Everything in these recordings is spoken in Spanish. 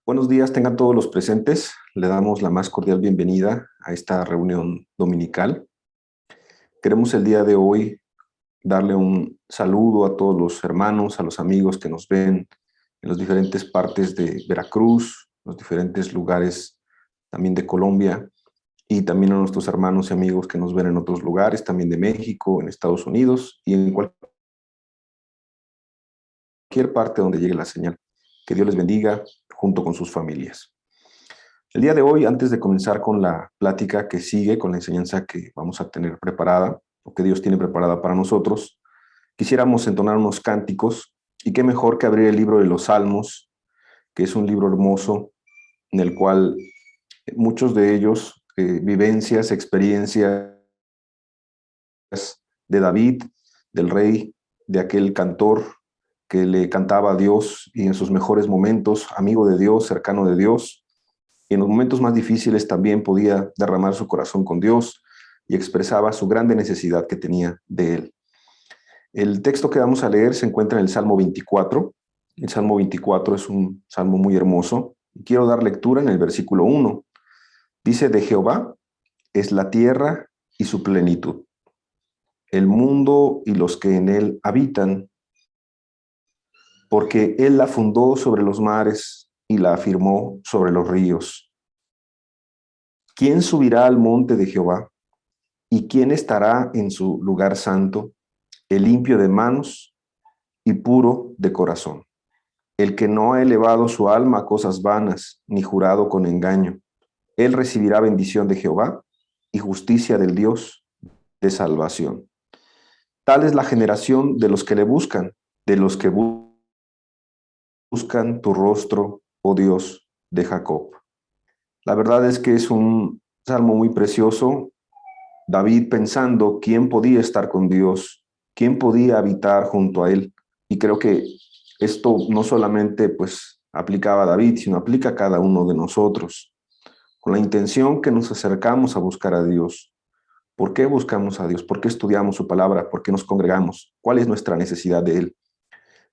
Buenos días, tengan todos los presentes. Le damos la más cordial bienvenida a esta reunión dominical. Queremos el día de hoy darle un saludo a todos los hermanos, a los amigos que nos ven en las diferentes partes de Veracruz, los diferentes lugares también de Colombia, y también a nuestros hermanos y amigos que nos ven en otros lugares, también de México, en Estados Unidos y en cualquier parte donde llegue la señal. Que Dios les bendiga junto con sus familias. El día de hoy, antes de comenzar con la plática que sigue, con la enseñanza que vamos a tener preparada, o que Dios tiene preparada para nosotros, quisiéramos entonar unos cánticos, y qué mejor que abrir el libro de los Salmos, que es un libro hermoso, en el cual muchos de ellos, vivencias, experiencias de David, del rey, de aquel cantor que le cantaba a Dios y en sus mejores momentos, amigo de Dios, cercano de Dios, y en los momentos más difíciles también podía derramar su corazón con Dios y expresaba su grande necesidad que tenía de Él. El texto que vamos a leer se encuentra en el Salmo 24. El Salmo 24 es un salmo muy hermoso. Quiero dar lectura en el versículo 1. Dice: de Jehová es la tierra y su plenitud, el mundo y los que en él habitan, porque él la fundó sobre los mares y la afirmó sobre los ríos. ¿Quién subirá al monte de Jehová? ¿Y quién estará en su lugar santo? El limpio de manos y puro de corazón, el que no ha elevado su alma a cosas vanas, ni jurado con engaño. Él recibirá bendición de Jehová y justicia del Dios de salvación. Tal es la generación de los que le buscan, de los que buscan tu rostro, oh Dios de Jacob. La verdad es que es un salmo muy precioso. David pensando quién podía estar con Dios, quién podía habitar junto a él. Y creo que esto no solamente pues aplicaba a David, sino aplica a cada uno de nosotros, con la intención que nos acercamos a buscar a Dios. ¿Por qué buscamos a Dios? ¿Por qué estudiamos su palabra? ¿Por qué nos congregamos? ¿Cuál es nuestra necesidad de Él?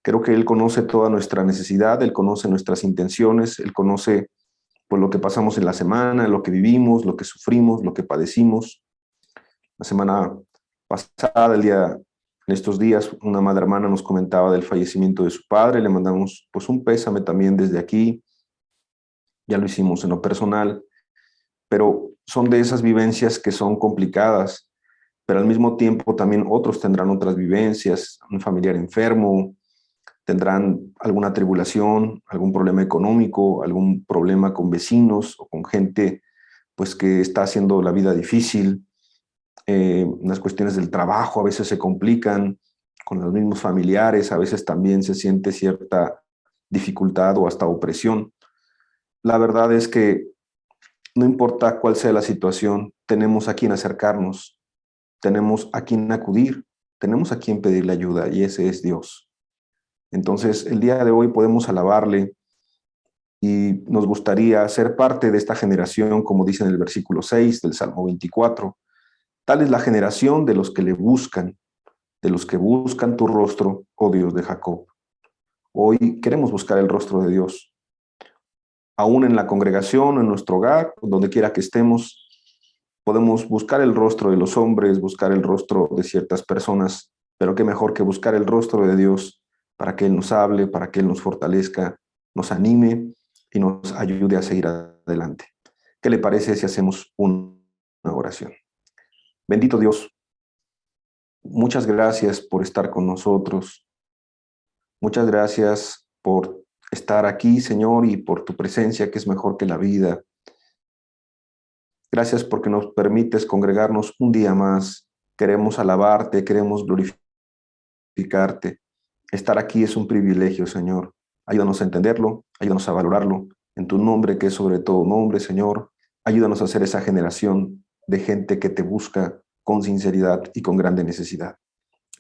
Creo que Él conoce toda nuestra necesidad, Él conoce nuestras intenciones, Él conoce pues, lo que pasamos en la semana, lo que vivimos, lo que sufrimos, lo que padecimos. La semana pasada, en estos días, una madre hermana nos comentaba del fallecimiento de su padre. Le mandamos pues un pésame también desde aquí. Ya lo hicimos en lo personal, pero son de esas vivencias que son complicadas, pero al mismo tiempo también otros tendrán otras vivencias, un familiar enfermo, tendrán alguna tribulación, algún problema económico, algún problema con vecinos o con gente pues que está haciendo la vida difícil. Las cuestiones del trabajo a veces se complican con los mismos familiares, a veces también se siente cierta dificultad o hasta opresión. La verdad es que no importa cuál sea la situación, tenemos a quien acercarnos, tenemos a quien acudir, tenemos a quien pedirle ayuda, y ese es Dios. Entonces, el día de hoy podemos alabarle y nos gustaría ser parte de esta generación, como dice en el versículo 6 del Salmo 24. Tal es la generación de los que le buscan, de los que buscan tu rostro, oh Dios de Jacob. Hoy queremos buscar el rostro de Dios. Aún en la congregación, en nuestro hogar, donde quiera que estemos, podemos buscar el rostro de los hombres, buscar el rostro de ciertas personas, pero qué mejor que buscar el rostro de Dios para que Él nos hable, para que Él nos fortalezca, nos anime y nos ayude a seguir adelante. ¿Qué le parece si hacemos una oración? Bendito Dios, muchas gracias por estar con nosotros. Muchas gracias por estar aquí, Señor, y por tu presencia, que es mejor que la vida. Gracias porque nos permites congregarnos un día más. Queremos alabarte, queremos glorificarte. Estar aquí es un privilegio, Señor. Ayúdanos a entenderlo, ayúdanos a valorarlo. En tu nombre, que es sobre todo nombre, Señor, ayúdanos a ser esa generación de gente que te busca con sinceridad y con grande necesidad.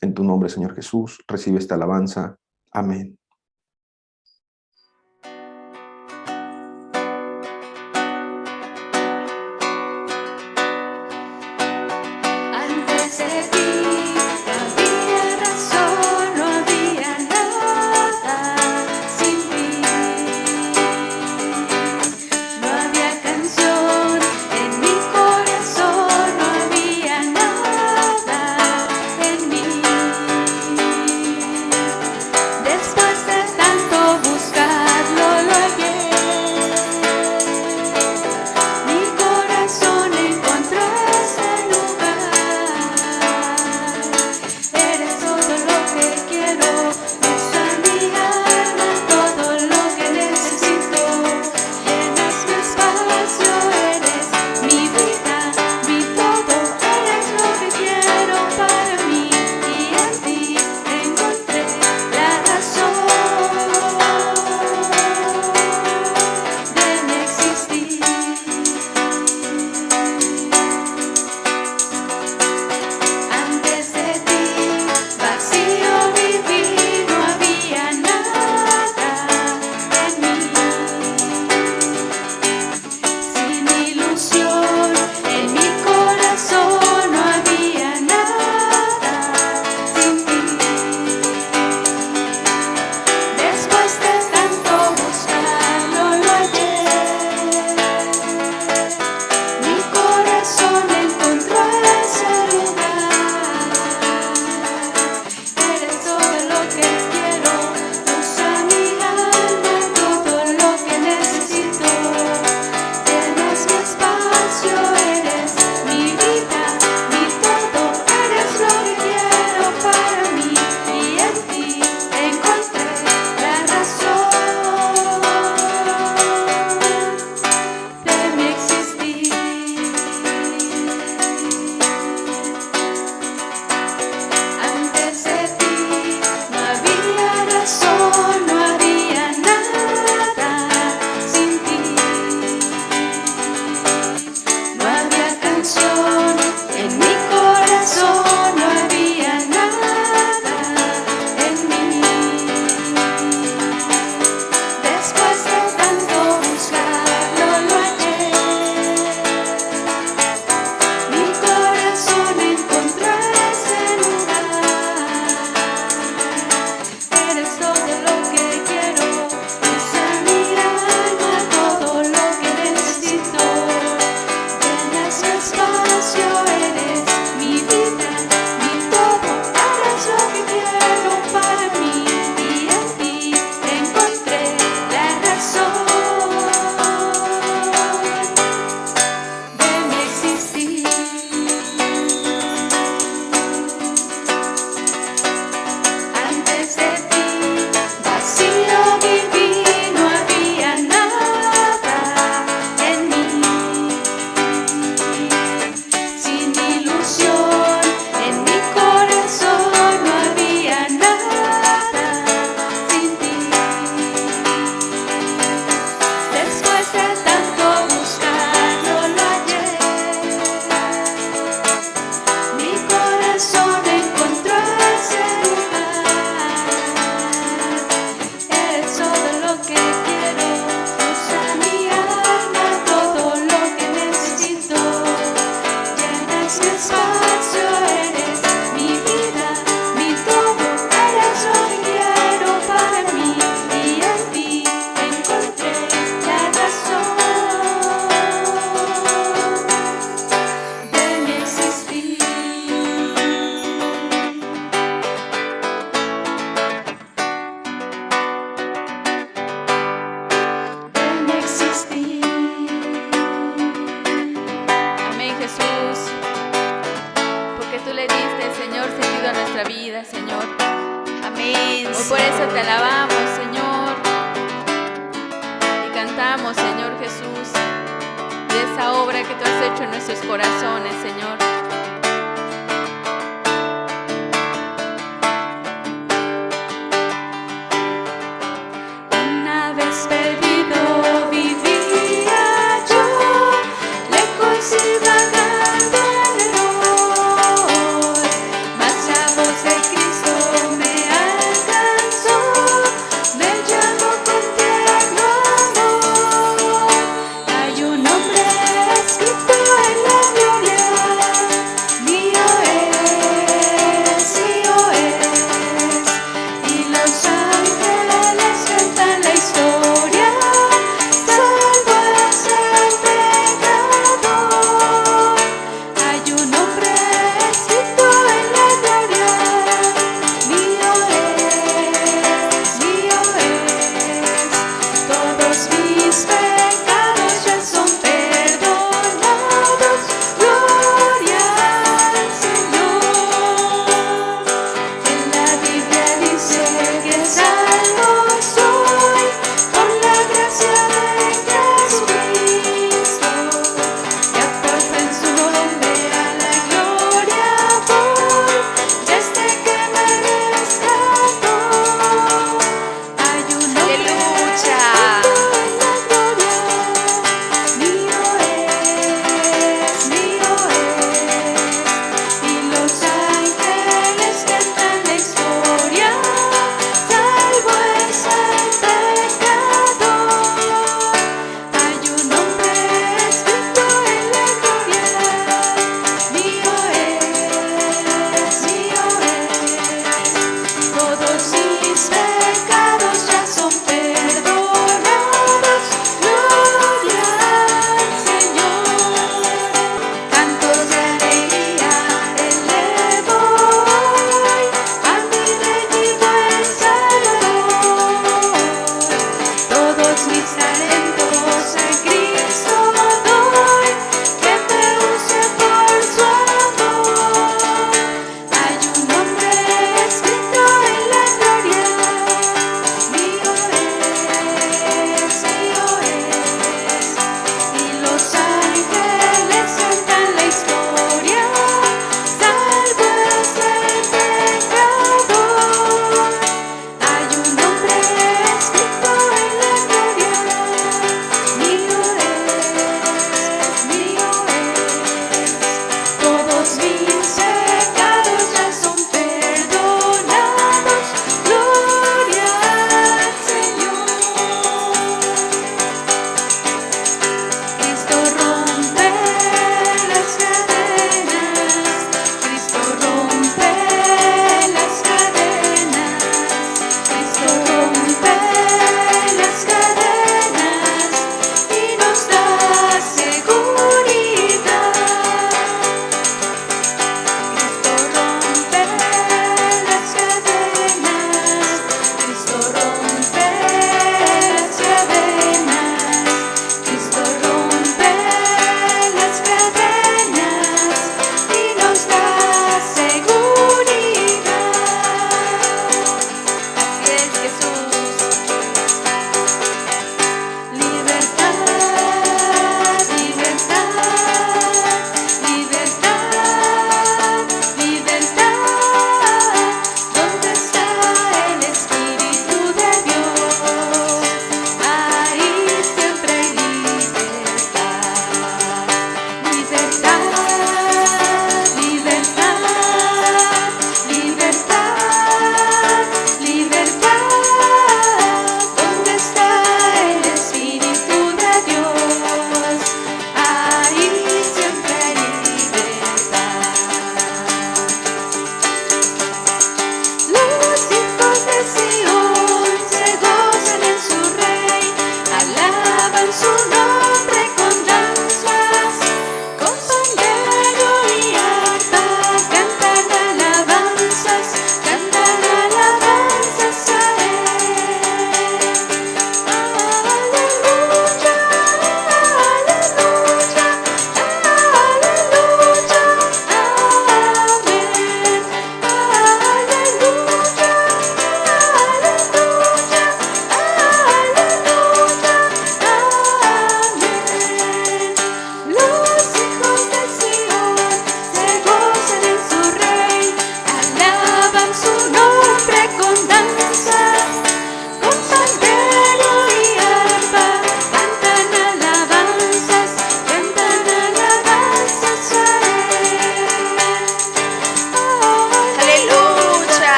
En tu nombre, Señor Jesús, recibe esta alabanza. Amén. Antes de ti no había razón, no había nada sin ti. alegramos, Señor Jesús, de esa obra que tú has hecho en nuestros corazones, Señor. Una vez perdido vivía yo, lejos y vagando en error, mas la voz de Cristo me alcanzó, me llamó con tierno amor. Hay un nombre escrito en la gloria, mío es, y los ángeles cantan la historia, salvo es el pecador. Hay un nombre escrito en la gloria, mío es, todos mis pecados ya son perdonados, gloria al Señor. En la Biblia dice que salvo soy por la gracia de Jesucristo, y a fuerza en su nombre a la gloria voy, desde que me rescató. Hay un nombre ¡Aleluya! escrito en la gloria, mío es, y los ángeles cantan la historia, salvo es el pecador. Hay un nombre escrito en la gloria, mío es, todos mis pecados ya son perdonados, gloria al Señor. Cantos de alegría elevo hoy a mi Rey y buen Salvador. Todos mis talentos a Cristo doy, que me use por su amor. Hay un nombre escrito en la gloria, mío es, y los ángeles cantan la historia, salvo es el pecador. Hay un nombre escrito en la gloria,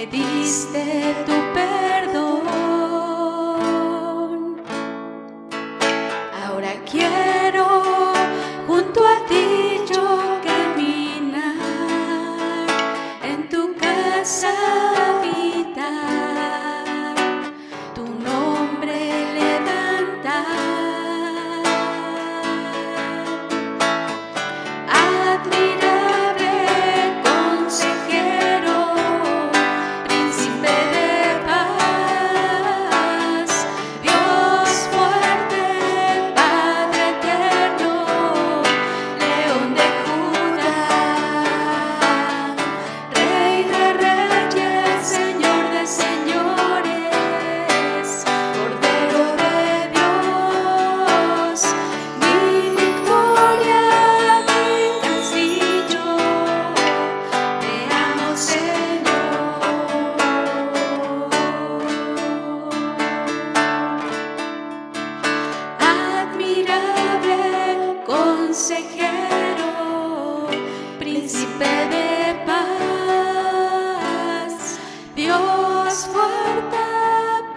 me diste tu perdón. Ahora quiero junto a ti yo caminar, en tu casa habitar, tu nombre levantar. Admirable consejero, príncipe de paz, Dios fuerte, Padre eterno, León de Judá, Rey de reyes, Señor de señores, Cordero de Dios, mi victoria, mi castillo, te amo, Señor. Admirable consejero, príncipe de paz, Dios fuerte,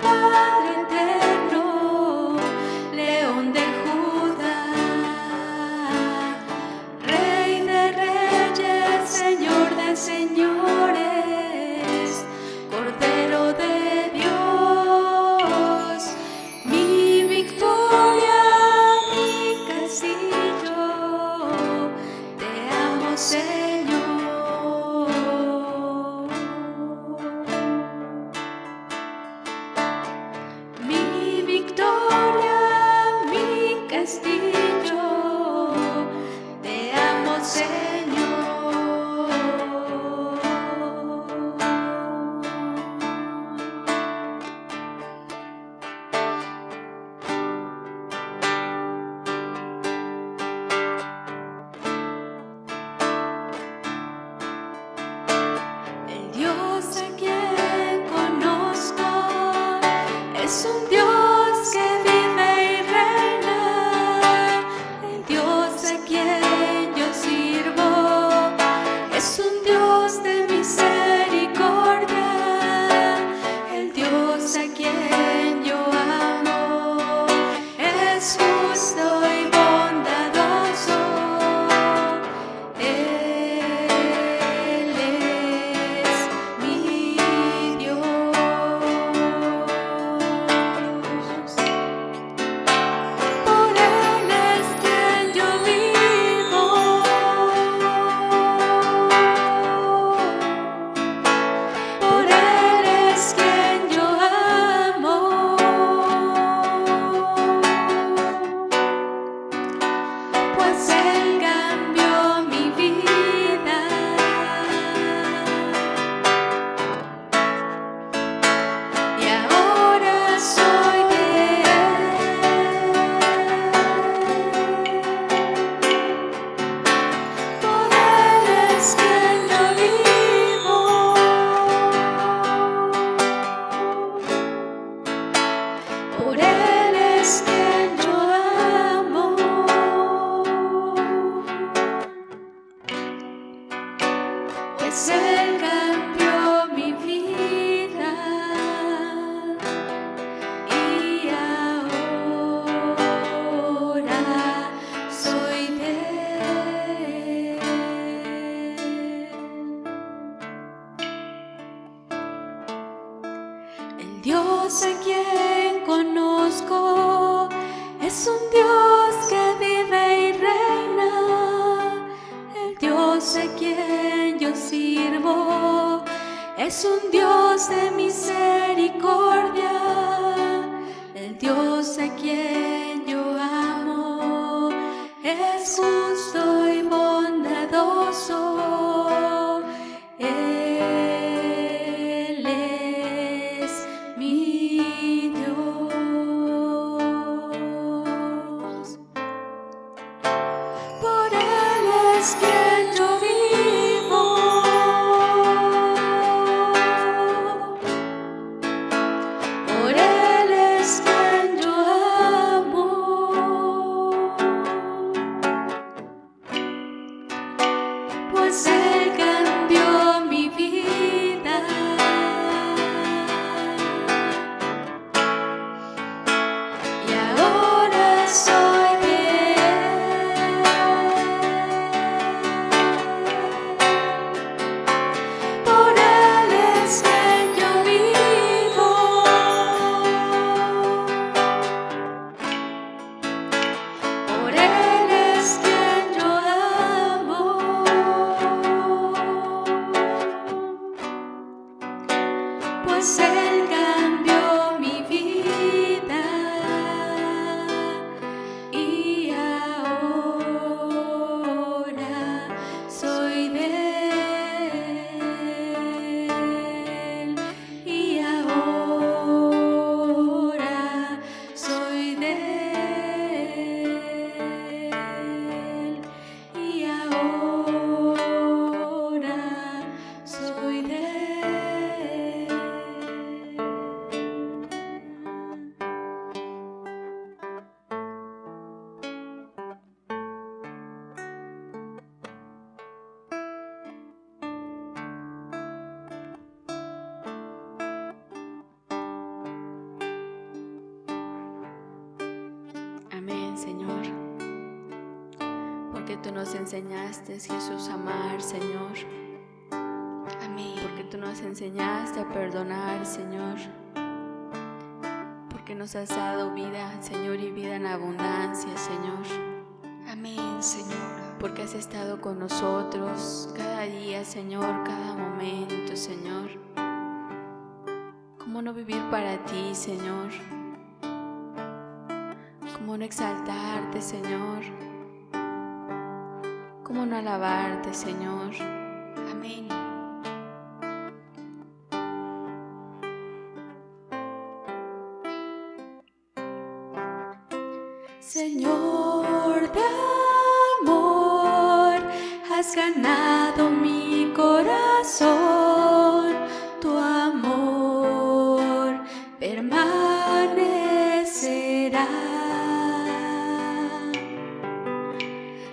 Padre eterno, León de Judá, Rey de reyes, Señor de señores, Cordero de Dios, mi victoria, mi castillo, te amo, Señor. Mi victoria, mi castillo, te amo, Señor. El Dios a quien conozco es un Dios que vive y reina. El Dios a quien yo sirvo es un Dios de misericordia. El Dios a quien yo amo es justo y bondadoso. Él es mi Dios. Por Él es quien yo vivo. Por Él es quien yo amo. Pues Él cambió mi vida. Y ahora soy de Él. Por Él es quien yo vivo. Por Él es quien yo amo. Pues Él cambió mi vida. Y ahora soy de Él. El Dios a quien conozco es un Dios que vive y reina. El Dios a quien yo sirvo es un Dios de misericordia. El Dios a quien yo amo es justo y bondadoso. Él es mi Dios. Por Él es quien yo vivo. Por Él es quien yo amo. pues Él cambió mi vida y ahora soy de Él y ahora soy de Él y ahora soy de Él. Amén, Señor. Porque tú nos enseñaste, Jesús, a amar, Señor. Amén. Porque tú nos enseñaste a perdonar, Señor. Porque nos has dado vida, Señor, y vida en abundancia, Señor. Amén, Señor. Porque has estado con nosotros cada día, Señor, cada momento, Señor. ¿Cómo no vivir para ti, Señor? ¿Cómo no exaltarte, Señor? ¿Cómo no alabarte, Señor? Amén. Señor de amor, has ganado mi corazón, tu amor permanecerá.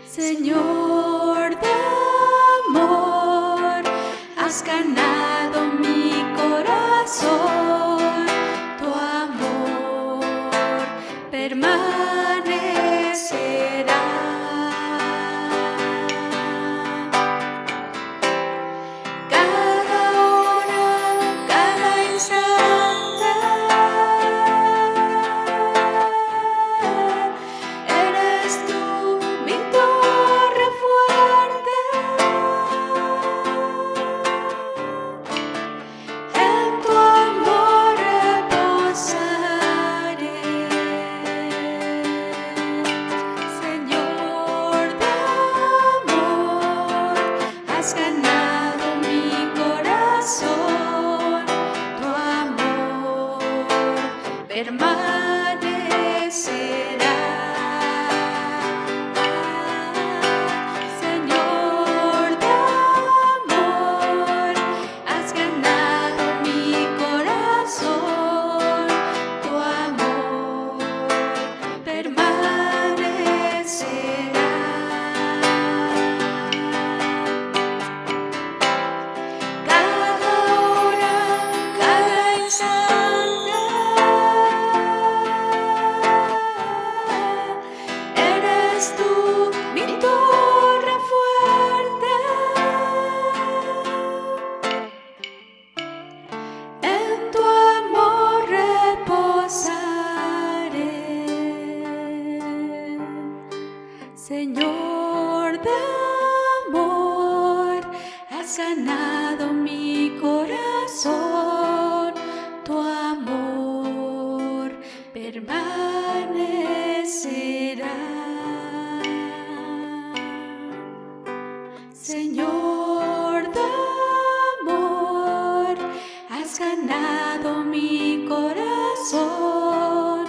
Señor de amor, has ganado mi corazón, tu amor permanecerá. Cada hora, cada instante, eres tú mi torre fuerte. En tu amor reposaré. Señor de amor, has ganado mi corazón, tu amor permanecerá. Señor de amor, has ganado mi corazón, tu amor permanecerá. Cada hora, cada instante, eres tú mi torre fuerte. En tu amor reposaré. Señor de amor, has ganado mi corazón, tu amor permanecerá. Señor de amor, has ganado mi corazón,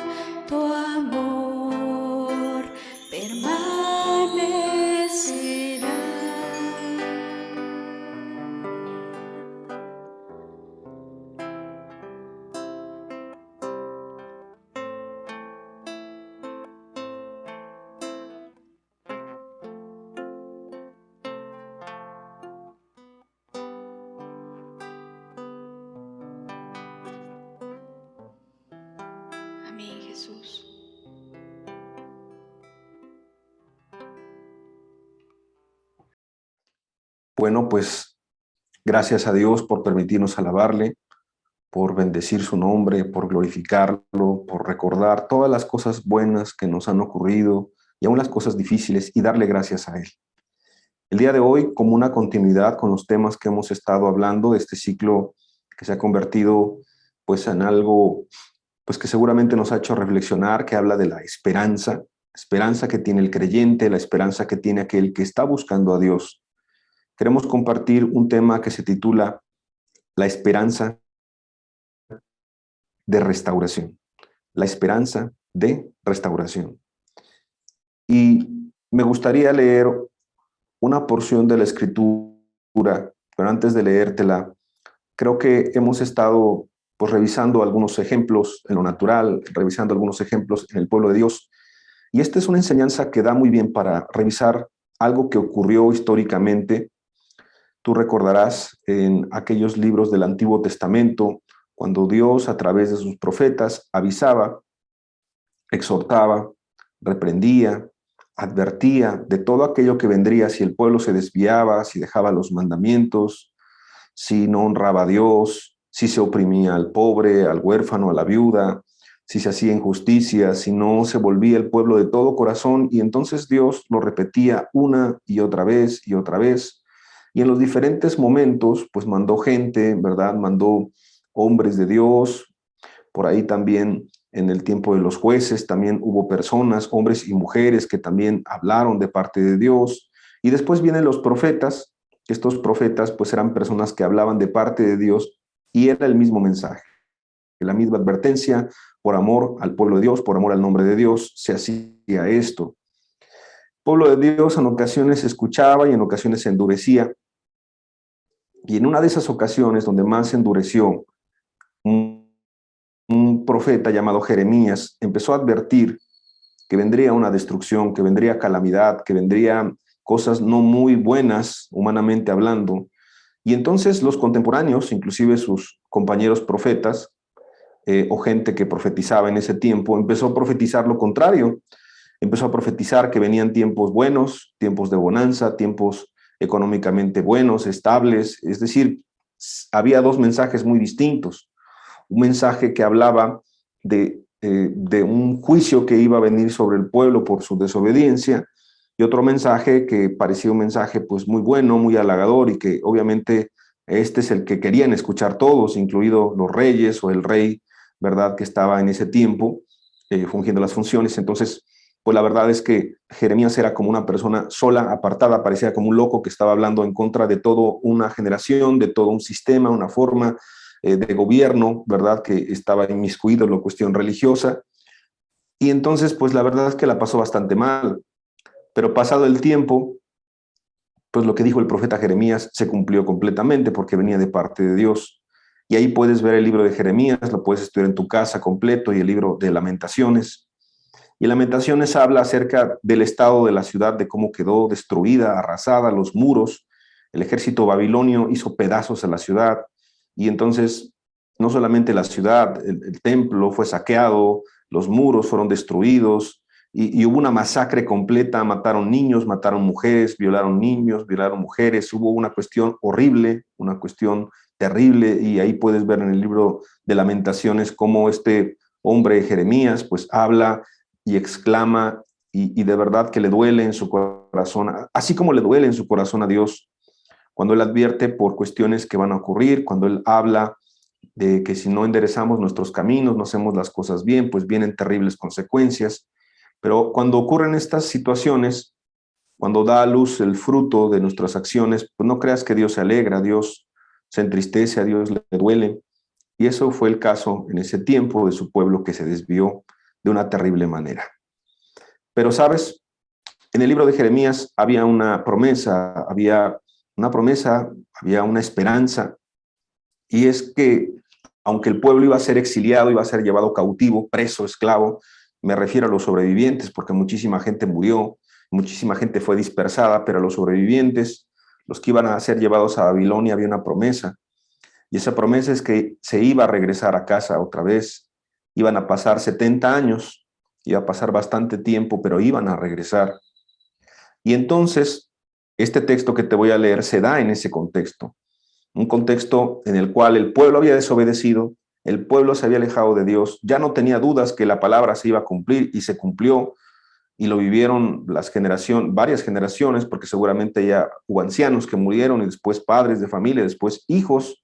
tu amor permanecerá. Amén, Jesús. Bueno, pues gracias a Dios por permitirnos alabarle, por bendecir su nombre, por glorificarlo, por recordar todas las cosas buenas que nos han ocurrido y aún las cosas difíciles y darle gracias a Él. El día de hoy, como una continuidad con los temas que hemos estado hablando de este ciclo que se ha convertido pues en algo pues que seguramente nos ha hecho reflexionar, que habla de la esperanza que tiene el creyente, la esperanza que tiene aquel que está buscando a Dios. Queremos compartir un tema que se titula La esperanza de restauración. La esperanza de restauración. Y me gustaría leer una porción de la Escritura, pero antes de leértela, creo que hemos estado pues revisando algunos ejemplos en lo natural, revisando algunos ejemplos en el pueblo de Dios. Y esta es una enseñanza que da muy bien para revisar algo que ocurrió históricamente. Tú recordarás en aquellos libros del Antiguo Testamento, cuando Dios a través de sus profetas avisaba, exhortaba, reprendía, advertía de todo aquello que vendría si el pueblo se desviaba, si dejaba los mandamientos, si no honraba a Dios, si se oprimía al pobre, al huérfano, a la viuda, si se hacía injusticia, si no se volvía el pueblo de todo corazón. Y entonces Dios lo repetía una y otra vez y otra vez. Y en los diferentes momentos, pues mandó gente, ¿verdad? Mandó hombres de Dios. Por ahí también en el tiempo de los jueces también hubo personas, hombres y mujeres, que también hablaron de parte de Dios. Y después vienen los profetas. Estos profetas pues eran personas que hablaban de parte de Dios y era el mismo mensaje, la misma advertencia. Por amor al pueblo de Dios, por amor al nombre de Dios, se hacía esto. El pueblo de Dios en ocasiones escuchaba y en ocasiones se endurecía. Y en una de esas ocasiones donde más se endureció, un profeta llamado Jeremías empezó a advertir que vendría una destrucción, que vendría calamidad, que vendría cosas no muy buenas humanamente hablando. Y entonces los contemporáneos, inclusive sus compañeros profetas o gente que profetizaba en ese tiempo, empezó a profetizar lo contrario. Empezó a profetizar que venían tiempos buenos, tiempos de bonanza, tiempos económicamente buenos, estables. Es decir, había dos mensajes muy distintos. Un mensaje que hablaba de un juicio que iba a venir sobre el pueblo por su desobediencia, y otro mensaje que parecía un mensaje pues muy bueno, muy halagador, y que obviamente este es el que querían escuchar todos, incluido los reyes o el rey, ¿verdad?, que estaba en ese tiempo fungiendo las funciones. Entonces, pues la verdad es que Jeremías era como una persona sola, apartada, parecía como un loco que estaba hablando en contra de toda una generación, de todo un sistema, una forma de gobierno, ¿verdad?, que estaba inmiscuido en la cuestión religiosa. Y entonces, pues la verdad es que la pasó bastante mal. Pero pasado el tiempo, pues lo que dijo el profeta Jeremías se cumplió completamente porque venía de parte de Dios. Y ahí puedes ver el libro de Jeremías, lo puedes estudiar en tu casa completo, y el libro de Lamentaciones. Y Lamentaciones habla acerca del estado de la ciudad, de cómo quedó destruida, arrasada, los muros. El ejército babilonio hizo pedazos a la ciudad. Y entonces, no solamente la ciudad, el templo fue saqueado, los muros fueron destruidos, y hubo una masacre completa. Mataron niños, mataron mujeres, violaron niños, violaron mujeres. Hubo una cuestión horrible, una cuestión terrible, y ahí puedes ver en el libro de Lamentaciones cómo este hombre Jeremías pues habla y exclama, y de verdad que le duele en su corazón, así como le duele en su corazón a Dios, cuando él advierte por cuestiones que van a ocurrir, cuando él habla de que si no enderezamos nuestros caminos, no hacemos las cosas bien, pues vienen terribles consecuencias. Pero cuando ocurren estas situaciones, cuando da a luz el fruto de nuestras acciones, pues no creas que Dios se alegra, Dios se entristece, a Dios le duele. Y eso fue el caso en ese tiempo de su pueblo, que se desvió de una terrible manera. Pero, ¿sabes? En el libro de Jeremías había una promesa, había una esperanza, y es que aunque el pueblo iba a ser exiliado, iba a ser llevado cautivo, preso, esclavo, me refiero a los sobrevivientes, porque muchísima gente murió, muchísima gente fue dispersada, pero a los sobrevivientes, los que iban a ser llevados a Babilonia, había una promesa, y esa promesa es que se iba a regresar a casa otra vez. Iban a pasar 70 años, iba a pasar bastante tiempo, pero iban a regresar. Y entonces, este texto que te voy a leer se da en ese contexto, un contexto en el cual el pueblo había desobedecido, el pueblo se había alejado de Dios, ya no tenía dudas que la palabra se iba a cumplir, y se cumplió, y lo vivieron varias generaciones, porque seguramente ya hubo ancianos que murieron, y después padres de familia, después hijos,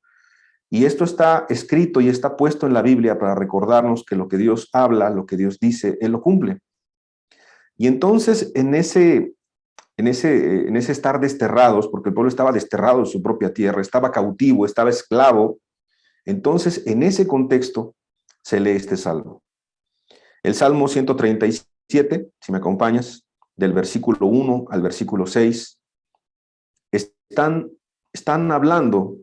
Y esto está escrito y está puesto en la Biblia para recordarnos que lo que Dios habla, lo que Dios dice, Él lo cumple. Y entonces en ese estar desterrados, porque el pueblo estaba desterrado de su propia tierra, estaba cautivo, estaba esclavo, entonces en ese contexto se lee este salmo. El Salmo 137, si me acompañas, del versículo 1 al versículo 6, están hablando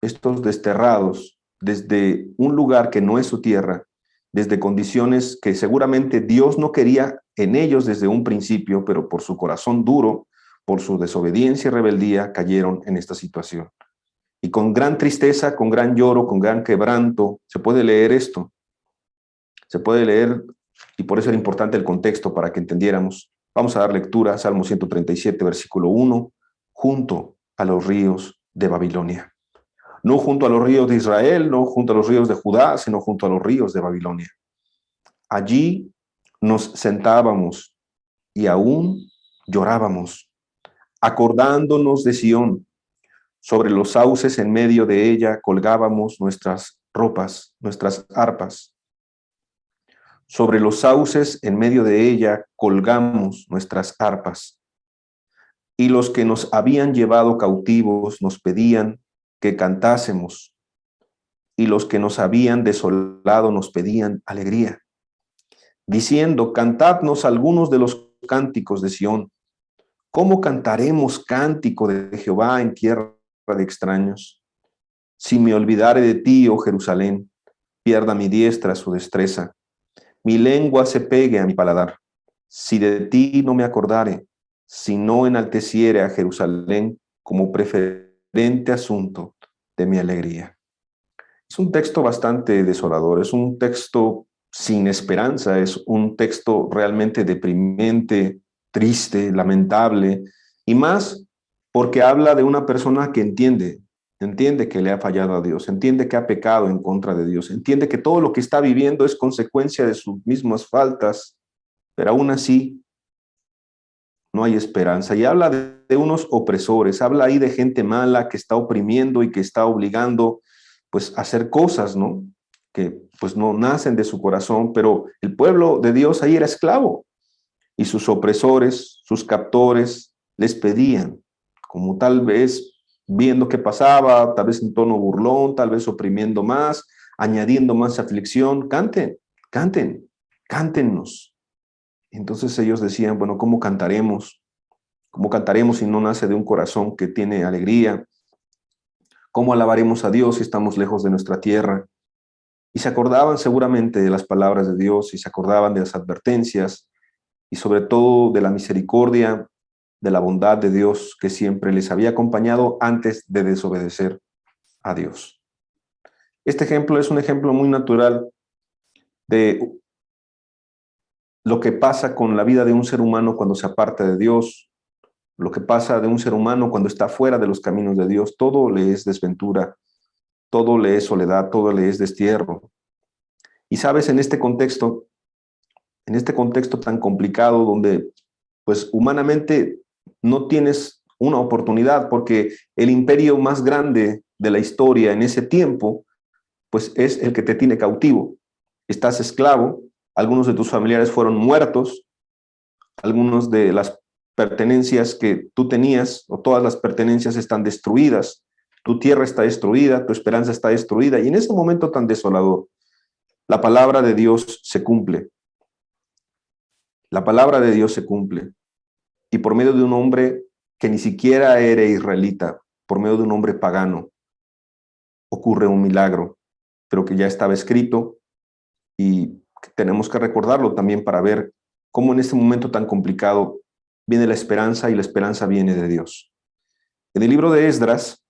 estos desterrados desde un lugar que no es su tierra, desde condiciones que seguramente Dios no quería en ellos desde un principio, pero por su corazón duro, por su desobediencia y rebeldía, cayeron en esta situación. Y con gran tristeza, con gran lloro, con gran quebranto, se puede leer esto. Se puede leer, y por eso era importante el contexto para que entendiéramos. Vamos a dar lectura, Salmo 137, versículo 1, junto a los ríos de Babilonia. No junto a los ríos de Israel, no junto a los ríos de Judá, sino junto a los ríos de Babilonia. Allí nos sentábamos y aún llorábamos, acordándonos de Sión. Sobre los sauces en medio de ella colgábamos nuestras ropas, nuestras arpas. Sobre los sauces en medio de ella colgamos nuestras arpas. Y los que nos habían llevado cautivos nos pedían que cantásemos, y los que nos habían desolado nos pedían alegría, diciendo, cantadnos algunos de los cánticos de Sión. ¿Cómo cantaremos cántico de Jehová en tierra de extraños? Si me olvidare de ti, oh Jerusalén, pierda mi diestra su destreza, mi lengua se pegue a mi paladar. Si de ti no me acordare, si no enalteciere a Jerusalén como preferente asunto de mi alegría. Es un texto bastante desolador, es un texto sin esperanza, es un texto realmente deprimente, triste, lamentable, y más porque habla de una persona que entiende que le ha fallado a Dios, entiende que ha pecado en contra de Dios, entiende que todo lo que está viviendo es consecuencia de sus mismas faltas, pero aún así no hay esperanza. Y habla de unos opresores, habla ahí de gente mala que está oprimiendo y que está obligando pues a hacer cosas, ¿no? Que pues no nacen de su corazón, pero el pueblo de Dios ahí era esclavo y sus opresores, sus captores les pedían, como tal vez viendo qué pasaba, tal vez en tono burlón, tal vez oprimiendo más, añadiendo más aflicción, canten, canten, cántennos. Entonces ellos decían, bueno, ¿cómo cantaremos? ¿Cómo cantaremos si no nace de un corazón que tiene alegría? ¿Cómo alabaremos a Dios si estamos lejos de nuestra tierra? Y se acordaban seguramente de las palabras de Dios y se acordaban de las advertencias y sobre todo de la misericordia, de la bondad de Dios que siempre les había acompañado antes de desobedecer a Dios. Este ejemplo es un ejemplo muy natural de lo que pasa con la vida de un ser humano cuando se aparta de Dios, lo que pasa de un ser humano cuando está fuera de los caminos de Dios. Todo le es desventura, todo le es soledad, todo le es destierro. Y sabes, en este contexto tan complicado donde pues humanamente no tienes una oportunidad porque el imperio más grande de la historia en ese tiempo pues es el que te tiene cautivo. Estás esclavo, algunos de tus familiares fueron muertos, algunos de las pertenencias que tú tenías o todas las pertenencias están destruidas, tu tierra está destruida, tu esperanza está destruida y en ese momento tan desolador, la palabra de Dios se cumple. La palabra de Dios se cumple y por medio de un hombre que ni siquiera era israelita, por medio de un hombre pagano, ocurre un milagro, pero que ya estaba escrito y tenemos que recordarlo también para ver cómo en este momento tan complicado viene la esperanza y la esperanza viene de Dios. En el libro de Esdras,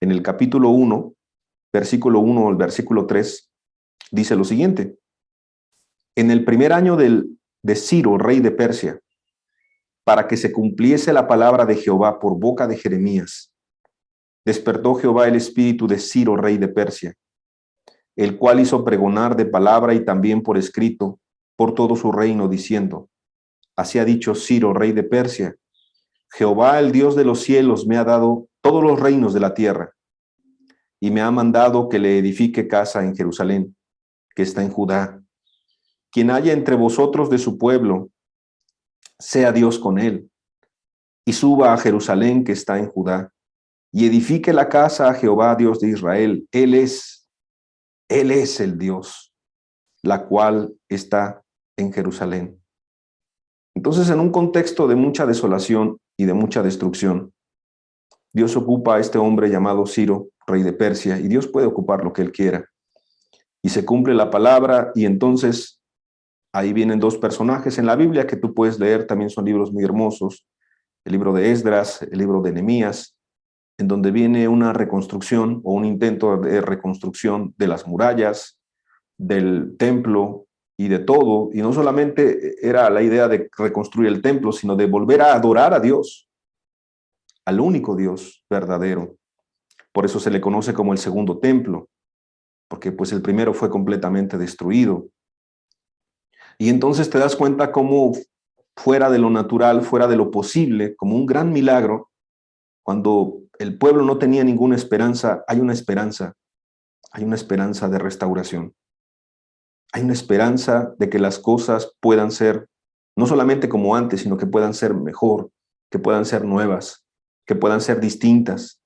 en el capítulo 1, versículo 1 al versículo 3, dice lo siguiente. En el primer año de Ciro, rey de Persia, para que se cumpliese la palabra de Jehová por boca de Jeremías, despertó Jehová el espíritu de Ciro, rey de Persia, el cual hizo pregonar de palabra y también por escrito por todo su reino, diciendo, así ha dicho Ciro, rey de Persia, Jehová, el Dios de los cielos, me ha dado todos los reinos de la tierra. y me ha mandado que le edifique casa en Jerusalén, que está en Judá. Quien haya entre vosotros de su pueblo, sea Dios con él, y suba a Jerusalén, que está en Judá, y edifique la casa a Jehová, Dios de Israel. Él es el Dios, la cual está en Jerusalén. Entonces, en un contexto de mucha desolación y de mucha destrucción, Dios ocupa a este hombre llamado Ciro, rey de Persia, y Dios puede ocupar lo que él quiera. Y se cumple la palabra, y entonces ahí vienen dos personajes en la Biblia que tú puedes leer, también son libros muy hermosos, el libro de Esdras, el libro de Nehemías, en donde viene una reconstrucción o un intento de reconstrucción de las murallas, del templo y de todo. Y no solamente era la idea de reconstruir el templo, sino de volver a adorar a Dios, al único Dios verdadero. Por eso se le conoce como el segundo templo, porque pues el primero fue completamente destruido. Y entonces te das cuenta cómo fuera de lo natural, fuera de lo posible, como un gran milagro, cuando el pueblo no tenía ninguna esperanza, hay una esperanza de restauración. Hay una esperanza de que las cosas puedan ser no solamente como antes, sino que puedan ser mejor, que puedan ser nuevas, que puedan ser distintas.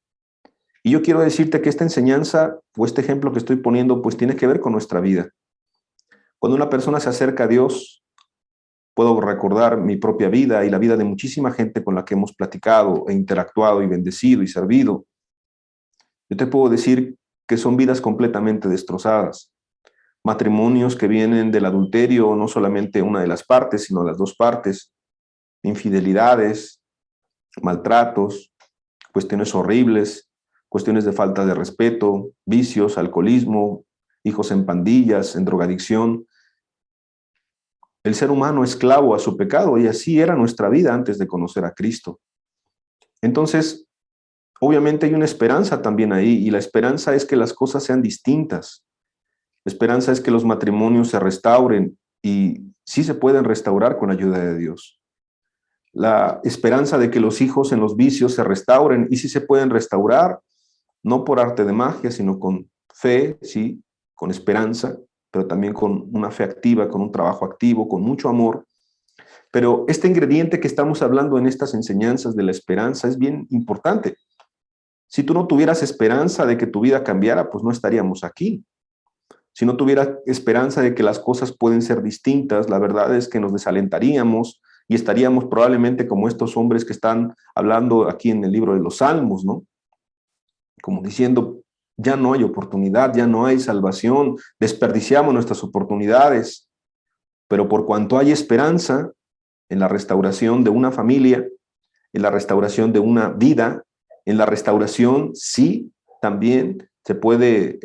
Y yo quiero decirte que esta enseñanza o este ejemplo que estoy poniendo pues tiene que ver con nuestra vida. Cuando una persona se acerca a Dios, puedo recordar mi propia vida y la vida de muchísima gente con la que hemos platicado e interactuado y bendecido y servido. Yo te puedo decir que son vidas completamente destrozadas. Matrimonios que vienen del adulterio, no solamente una de las partes, sino las dos partes. Infidelidades, maltratos, cuestiones horribles, cuestiones de falta de respeto, vicios, alcoholismo, hijos en pandillas, en drogadicción. El ser humano esclavo a su pecado, y así era nuestra vida antes de conocer a Cristo. Entonces, obviamente hay una esperanza también ahí, y la esperanza es que las cosas sean distintas. La esperanza es que los matrimonios se restauren, y sí se pueden restaurar con la ayuda de Dios. La esperanza de que los hijos en los vicios se restauren, y sí se pueden restaurar, no por arte de magia, sino con fe, sí, con esperanza, pero también con una fe activa, con un trabajo activo, con mucho amor. Pero este ingrediente que estamos hablando en estas enseñanzas de la esperanza es bien importante. Si tú no tuvieras esperanza de que tu vida cambiara, pues no estaríamos aquí. Si no tuvieras esperanza de que las cosas pueden ser distintas, la verdad es que nos desalentaríamos y estaríamos probablemente como estos hombres que están hablando aquí en el libro de los Salmos, ¿no? Como diciendo, ya no hay oportunidad, ya no hay salvación, desperdiciamos nuestras oportunidades. Pero por cuanto hay esperanza en la restauración de una familia, en la restauración de una vida, en la restauración, sí, también se puede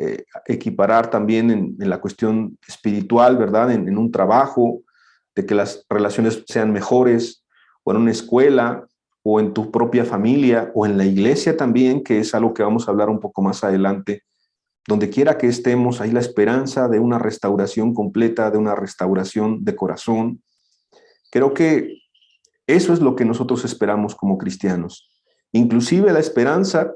equiparar también en la cuestión espiritual, ¿verdad? En un trabajo, de que las relaciones sean mejores, o en una escuela, o en tu propia familia, o en la iglesia también, que es algo que vamos a hablar un poco más adelante. Donde quiera que estemos, hay la esperanza de una restauración completa, de una restauración de corazón. Creo que eso es lo que nosotros esperamos como cristianos. Inclusive la esperanza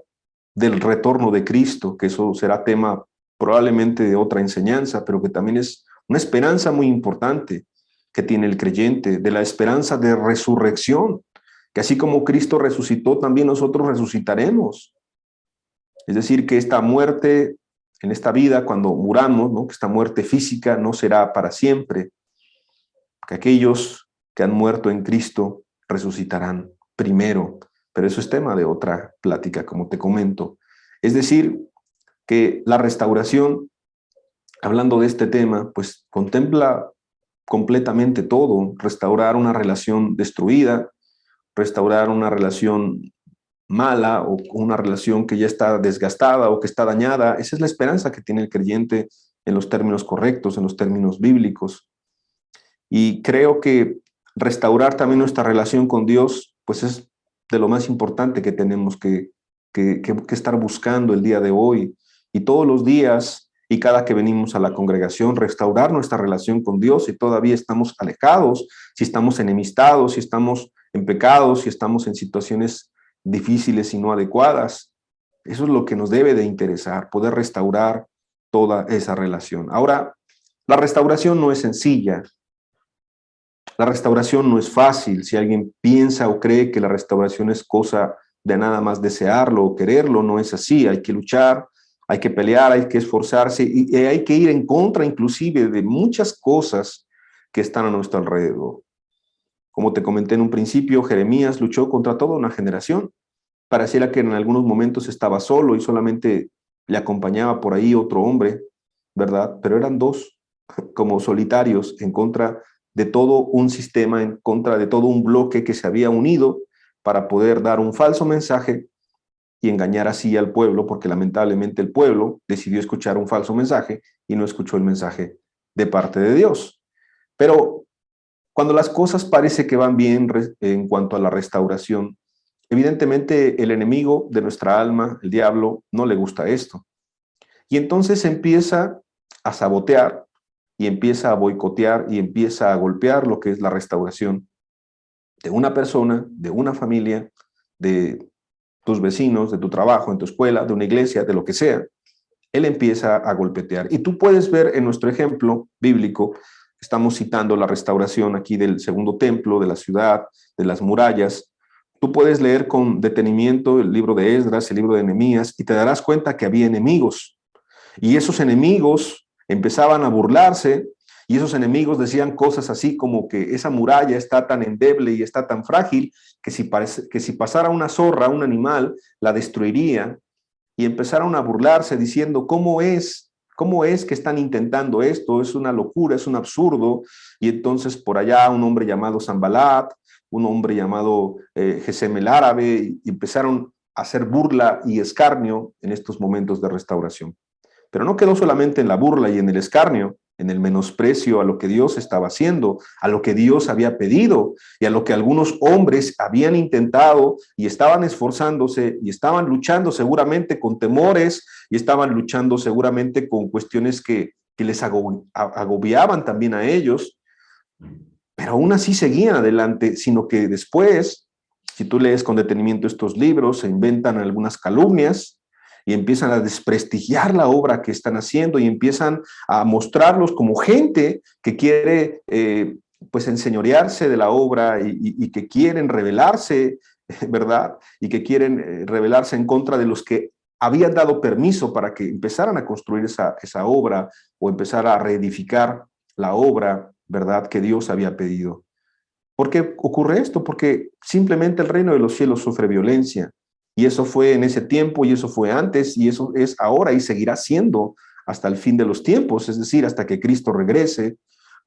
del retorno de Cristo, que eso será tema probablemente de otra enseñanza, pero que también es una esperanza muy importante que tiene el creyente, de la esperanza de resurrección, que así como Cristo resucitó, también nosotros resucitaremos. Es decir, que esta muerte en esta vida, cuando muramos, ¿no? Que esta muerte física no será para siempre, que aquellos que han muerto en Cristo resucitarán primero, pero eso es tema de otra plática, como te comento. Es decir, que la restauración, hablando de este tema, pues contempla completamente todo, restaurar una relación destruida, restaurar una relación mala o una relación que ya está desgastada o que está dañada. Esa es la esperanza que tiene el creyente en los términos correctos, en los términos bíblicos. Y creo que restaurar también nuestra relación con Dios, pues es de lo más importante que tenemos que estar buscando el día de hoy. Y todos los días y cada que venimos a la congregación, restaurar nuestra relación con Dios si todavía estamos alejados, si estamos enemistados, si estamos en pecados, si estamos en situaciones difíciles y no adecuadas. Eso es lo que nos debe de interesar, poder restaurar toda esa relación. Ahora, la restauración no es sencilla. La restauración no es fácil. Si alguien piensa o cree que la restauración es cosa de nada más desearlo o quererlo, no es así. Hay que luchar, hay que pelear, hay que esforzarse y hay que ir en contra inclusive de muchas cosas que están a nuestro alrededor. Como te comenté en un principio, Jeremías luchó contra toda una generación. Pareciera que en algunos momentos estaba solo y solamente le acompañaba por ahí otro hombre, ¿verdad? Pero eran dos, como solitarios, en contra de todo un sistema, en contra de todo un bloque que se había unido para poder dar un falso mensaje y engañar así al pueblo, porque lamentablemente el pueblo decidió escuchar un falso mensaje y no escuchó el mensaje de parte de Dios. Pero cuando las cosas parece que van bien en cuanto a la restauración, evidentemente el enemigo de nuestra alma, el diablo, no le gusta esto. Y entonces empieza a sabotear y empieza a boicotear y empieza a golpear lo que es la restauración de una persona, de una familia, de tus vecinos, de tu trabajo, en tu escuela, de una iglesia, de lo que sea. Él empieza a golpetear. Y tú puedes ver en nuestro ejemplo bíblico, estamos citando la restauración aquí del segundo templo, de la ciudad, de las murallas. Tú puedes leer con detenimiento el libro de Esdras, el libro de Nehemías, y te darás cuenta que había enemigos. Y esos enemigos empezaban a burlarse, y esos enemigos decían cosas así como que esa muralla está tan endeble y está tan frágil que si pasara una zorra, un animal, la destruiría. Y empezaron a burlarse diciendo, ¿cómo es que están intentando esto? Es una locura, es un absurdo. Y entonces por allá un hombre llamado Sanbalat, un hombre llamado Gesem el árabe, y empezaron a hacer burla y escarnio en estos momentos de restauración. Pero no quedó solamente en la burla y en el escarnio, en el menosprecio a lo que Dios estaba haciendo, a lo que Dios había pedido y a lo que algunos hombres habían intentado y estaban esforzándose y estaban luchando seguramente con temores y estaban luchando seguramente con cuestiones que les agobiaban también a ellos, pero aún así seguían adelante, sino que después, si tú lees con detenimiento estos libros, se inventan algunas calumnias y empiezan a desprestigiar la obra que están haciendo y empiezan a mostrarlos como gente que quiere pues enseñorearse de la obra y que quieren rebelarse, ¿verdad? Y que quieren rebelarse en contra de los que habían dado permiso para que empezaran a construir esa obra o empezar a reedificar la obra, ¿verdad?, que Dios había pedido. ¿Por qué ocurre esto? Porque simplemente el reino de los cielos sufre violencia. Y eso fue en ese tiempo, y eso fue antes, y eso es ahora, y seguirá siendo hasta el fin de los tiempos, es decir, hasta que Cristo regrese,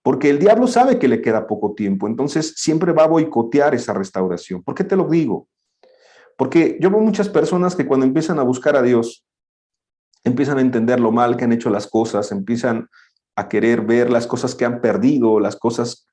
porque el diablo sabe que le queda poco tiempo, entonces siempre va a boicotear esa restauración. ¿Por qué te lo digo? Porque yo veo muchas personas que cuando empiezan a buscar a Dios, empiezan a entender lo mal que han hecho las cosas, empiezan a querer ver las cosas que han perdido, las cosas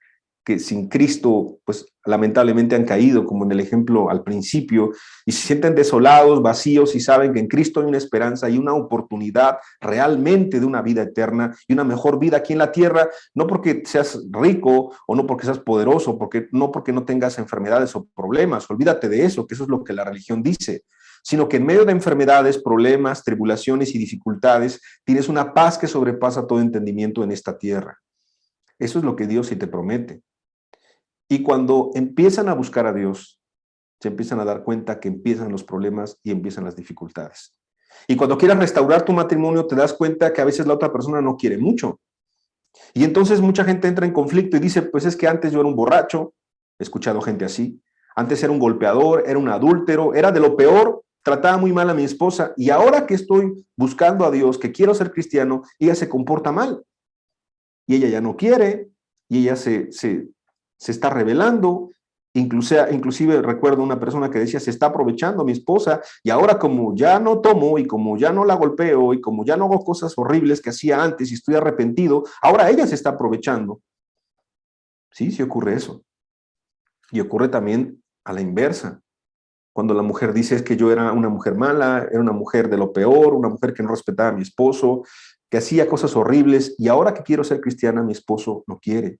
que sin Cristo, pues lamentablemente han caído, como en el ejemplo al principio, y se sienten desolados, vacíos, y saben que en Cristo hay una esperanza y una oportunidad realmente de una vida eterna y una mejor vida aquí en la tierra, no porque seas rico o no porque seas poderoso, porque no tengas enfermedades o problemas, olvídate de eso, que eso es lo que la religión dice, sino que en medio de enfermedades, problemas, tribulaciones y dificultades, tienes una paz que sobrepasa todo entendimiento en esta tierra. Eso es lo que Dios sí te promete. Y cuando empiezan a buscar a Dios, se empiezan a dar cuenta que empiezan los problemas y empiezan las dificultades. Y cuando quieras restaurar tu matrimonio, te das cuenta que a veces la otra persona no quiere mucho. Y entonces mucha gente entra en conflicto y dice, pues es que antes yo era un borracho, he escuchado gente así, antes era un golpeador, era un adúltero, era de lo peor, trataba muy mal a mi esposa, y ahora que estoy buscando a Dios, que quiero ser cristiano, ella se comporta mal. Y ella ya no quiere, y ella se está rebelando. Inclusive recuerdo una persona que decía, se está aprovechando mi esposa, y ahora como ya no tomo, y como ya no la golpeo, y como ya no hago cosas horribles que hacía antes, y estoy arrepentido, ahora ella se está aprovechando. Sí, sí ocurre eso. Y ocurre también a la inversa. Cuando la mujer dice, es que yo era una mujer mala, era una mujer de lo peor, una mujer que no respetaba a mi esposo, que hacía cosas horribles, y ahora que quiero ser cristiana, mi esposo no quiere.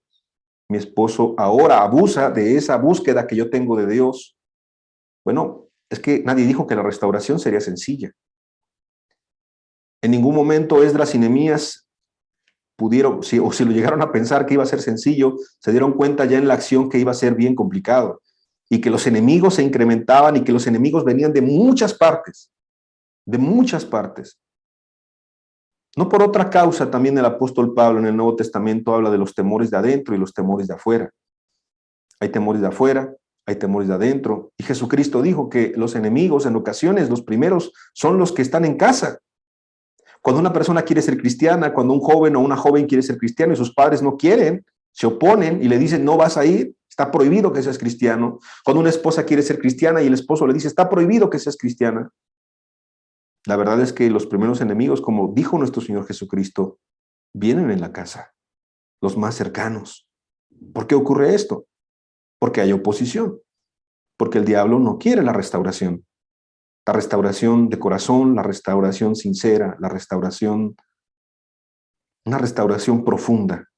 Mi esposo ahora abusa de esa búsqueda que yo tengo de Dios. Bueno, es que nadie dijo que la restauración sería sencilla. En ningún momento Esdras y Nehemías pudieron, o si lo llegaron a pensar que iba a ser sencillo, se dieron cuenta ya en la acción que iba a ser bien complicado y que los enemigos se incrementaban y que los enemigos venían de muchas partes, de muchas partes. No por otra causa, también el apóstol Pablo en el Nuevo Testamento habla de los temores de adentro y los temores de afuera. Hay temores de afuera, hay temores de adentro. Y Jesucristo dijo que los enemigos en ocasiones, los primeros, son los que están en casa. Cuando una persona quiere ser cristiana, cuando un joven o una joven quiere ser cristiano y sus padres no quieren, se oponen y le dicen, no vas a ir, está prohibido que seas cristiano. Cuando una esposa quiere ser cristiana y el esposo le dice, está prohibido que seas cristiana. La verdad es que los primeros enemigos, como dijo nuestro Señor Jesucristo, vienen en la casa, los más cercanos. ¿Por qué ocurre esto? Porque hay oposición, porque el diablo no quiere la restauración de corazón, la restauración sincera, una restauración profunda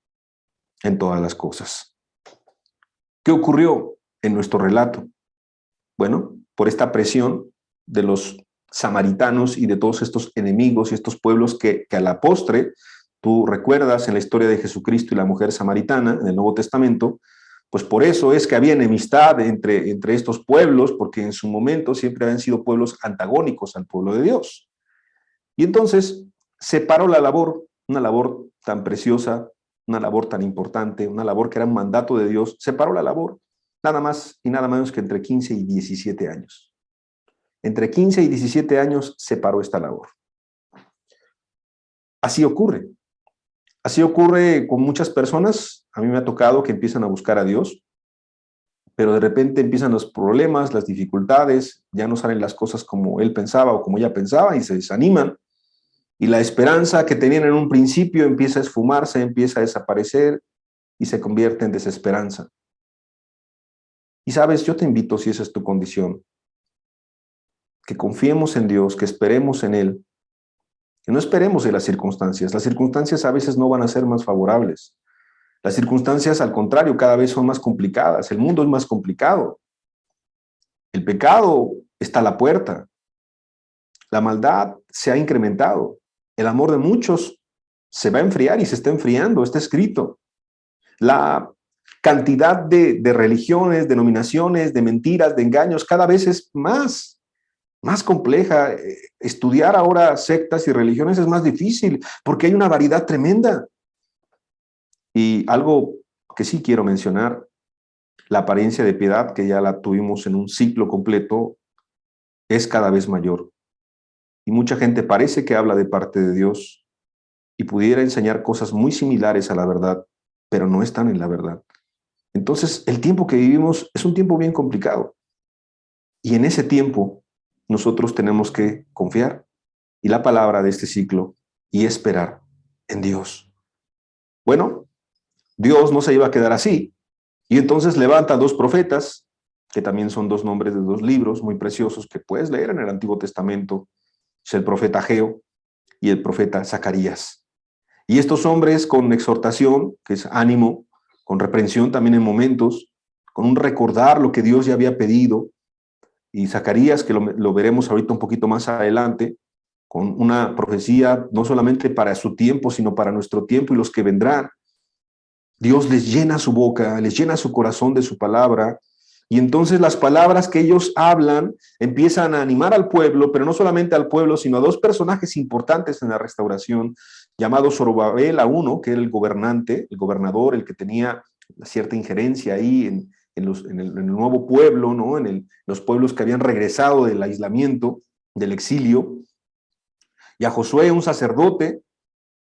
en todas las cosas. ¿Qué ocurrió en nuestro relato? Bueno, por esta presión de los samaritanos y de todos estos enemigos y estos pueblos que a la postre, tú recuerdas en la historia de Jesucristo y la mujer samaritana en el Nuevo Testamento, pues por eso es que había enemistad entre estos pueblos, porque en su momento siempre habían sido pueblos antagónicos al pueblo de Dios. Y entonces separó la labor, una labor tan preciosa, una labor tan importante, una labor que era un mandato de Dios, separó la labor nada más y nada menos que entre 15 y 17 años. Entre 15 y 17 años separó esta labor. Así ocurre. Así ocurre con muchas personas. A mí me ha tocado que empiezan a buscar a Dios, pero de repente empiezan los problemas, las dificultades, ya no salen las cosas como él pensaba o como ella pensaba y se desaniman. Y la esperanza que tenían en un principio empieza a esfumarse, empieza a desaparecer y se convierte en desesperanza. Y sabes, yo te invito, si esa es tu condición, que confiemos en Dios, que esperemos en Él, que no esperemos en las circunstancias. Las circunstancias a veces no van a ser más favorables. Las circunstancias, al contrario, cada vez son más complicadas. El mundo es más complicado. El pecado está a la puerta. La maldad se ha incrementado. El amor de muchos se va a enfriar y se está enfriando, está escrito. La cantidad de religiones, denominaciones, de mentiras, de engaños, cada vez es más compleja. Estudiar ahora sectas y religiones es más difícil porque hay una variedad tremenda. Y algo que sí quiero mencionar, la apariencia de piedad, que ya la tuvimos en un ciclo completo, es cada vez mayor. Y mucha gente parece que habla de parte de Dios y pudiera enseñar cosas muy similares a la verdad, pero no están en la verdad. Entonces, el tiempo que vivimos es un tiempo bien complicado. Y en ese tiempo, nosotros tenemos que confiar y la palabra de este ciclo y esperar en Dios. Bueno, Dios no se iba a quedar así. Y entonces levanta dos profetas, que también son dos nombres de dos libros muy preciosos que puedes leer en el Antiguo Testamento. Es el profeta Ageo y el profeta Zacarías. Y estos hombres con exhortación, que es ánimo, con reprensión también en momentos, con un recordar lo que Dios ya había pedido, y Zacarías, que lo veremos ahorita un poquito más adelante, con una profecía no solamente para su tiempo, sino para nuestro tiempo y los que vendrán. Dios les llena su boca, les llena su corazón de su palabra, y entonces las palabras que ellos hablan empiezan a animar al pueblo, pero no solamente al pueblo, sino a dos personajes importantes en la restauración, llamados Zorobabel a uno, que era el gobernante, el gobernador, el que tenía cierta injerencia ahí en el nuevo pueblo, ¿no? Los pueblos que habían regresado del aislamiento, del exilio, y a Josué, un sacerdote,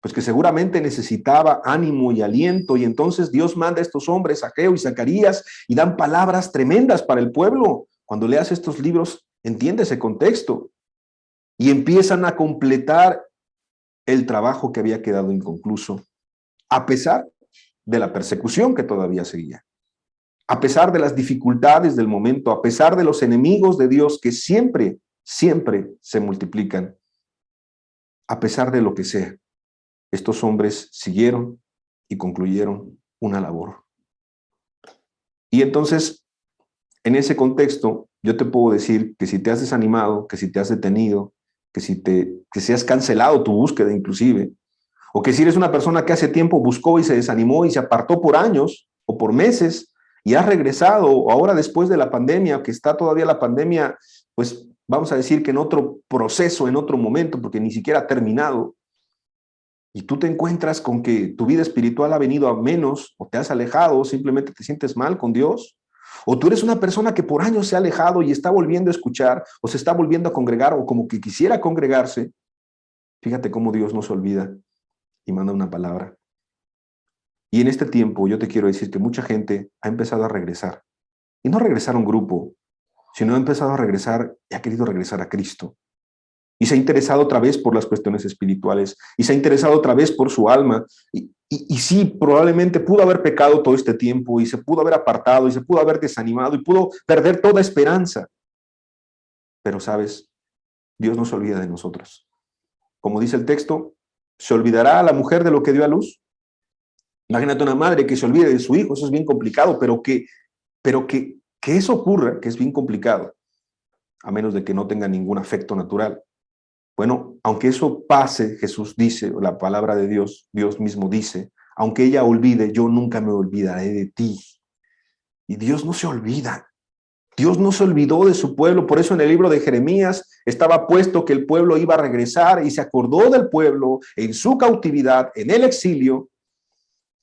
pues que seguramente necesitaba ánimo y aliento, y entonces Dios manda a estos hombres, Ageo y Zacarías, y dan palabras tremendas para el pueblo. Cuando leas estos libros, entiende ese contexto, y empiezan a completar el trabajo que había quedado inconcluso, a pesar de la persecución que todavía seguía, a pesar de las dificultades del momento, a pesar de los enemigos de Dios que siempre se multiplican, a pesar de lo que sea. Estos hombres siguieron y concluyeron una labor. Y entonces, en ese contexto, yo te puedo decir que si te has desanimado, que si te has detenido, que si has cancelado tu búsqueda inclusive, o que si eres una persona que hace tiempo buscó y se desanimó y se apartó por años o por meses y has regresado, o ahora después de la pandemia, que está todavía la pandemia, pues vamos a decir que en otro proceso, en otro momento, porque ni siquiera ha terminado, y tú te encuentras con que tu vida espiritual ha venido a menos, o te has alejado, o simplemente te sientes mal con Dios, o tú eres una persona que por años se ha alejado y está volviendo a escuchar, o se está volviendo a congregar, o como que quisiera congregarse, fíjate cómo Dios no se olvida y manda una palabra. Y en este tiempo yo te quiero decir que mucha gente ha empezado a regresar, y no regresar a un grupo, sino ha empezado a regresar y ha querido regresar a Cristo. Y se ha interesado otra vez por las cuestiones espirituales, y se ha interesado otra vez por su alma. Y sí, probablemente pudo haber pecado todo este tiempo, y se pudo haber apartado, y se pudo haber desanimado, y pudo perder toda esperanza. Pero, ¿sabes? Dios no se olvida de nosotros. Como dice el texto, ¿se olvidará a la mujer de lo que dio a luz? Imagínate una madre que se olvide de su hijo, eso es bien complicado, pero que eso ocurra, que es bien complicado, a menos de que no tenga ningún afecto natural. Bueno, aunque eso pase, Jesús dice, la palabra de Dios, Dios mismo dice, aunque ella olvide, yo nunca me olvidaré de ti. Y Dios no se olvida. Dios no se olvidó de su pueblo. Por eso en el libro de Jeremías estaba puesto que el pueblo iba a regresar, y se acordó del pueblo en su cautividad, en el exilio.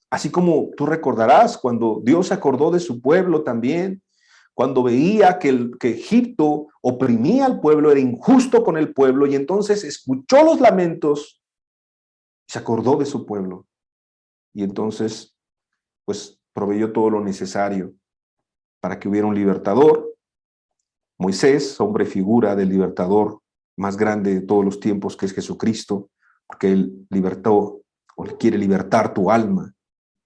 Así como tú recordarás cuando Dios se acordó de su pueblo también, cuando veía que Egipto oprimía al pueblo, era injusto con el pueblo, y entonces escuchó los lamentos y se acordó de su pueblo. Y entonces, pues, proveyó todo lo necesario para que hubiera un libertador. Moisés, hombre figura del libertador más grande de todos los tiempos, que es Jesucristo, porque él libertó, o le quiere libertar tu alma.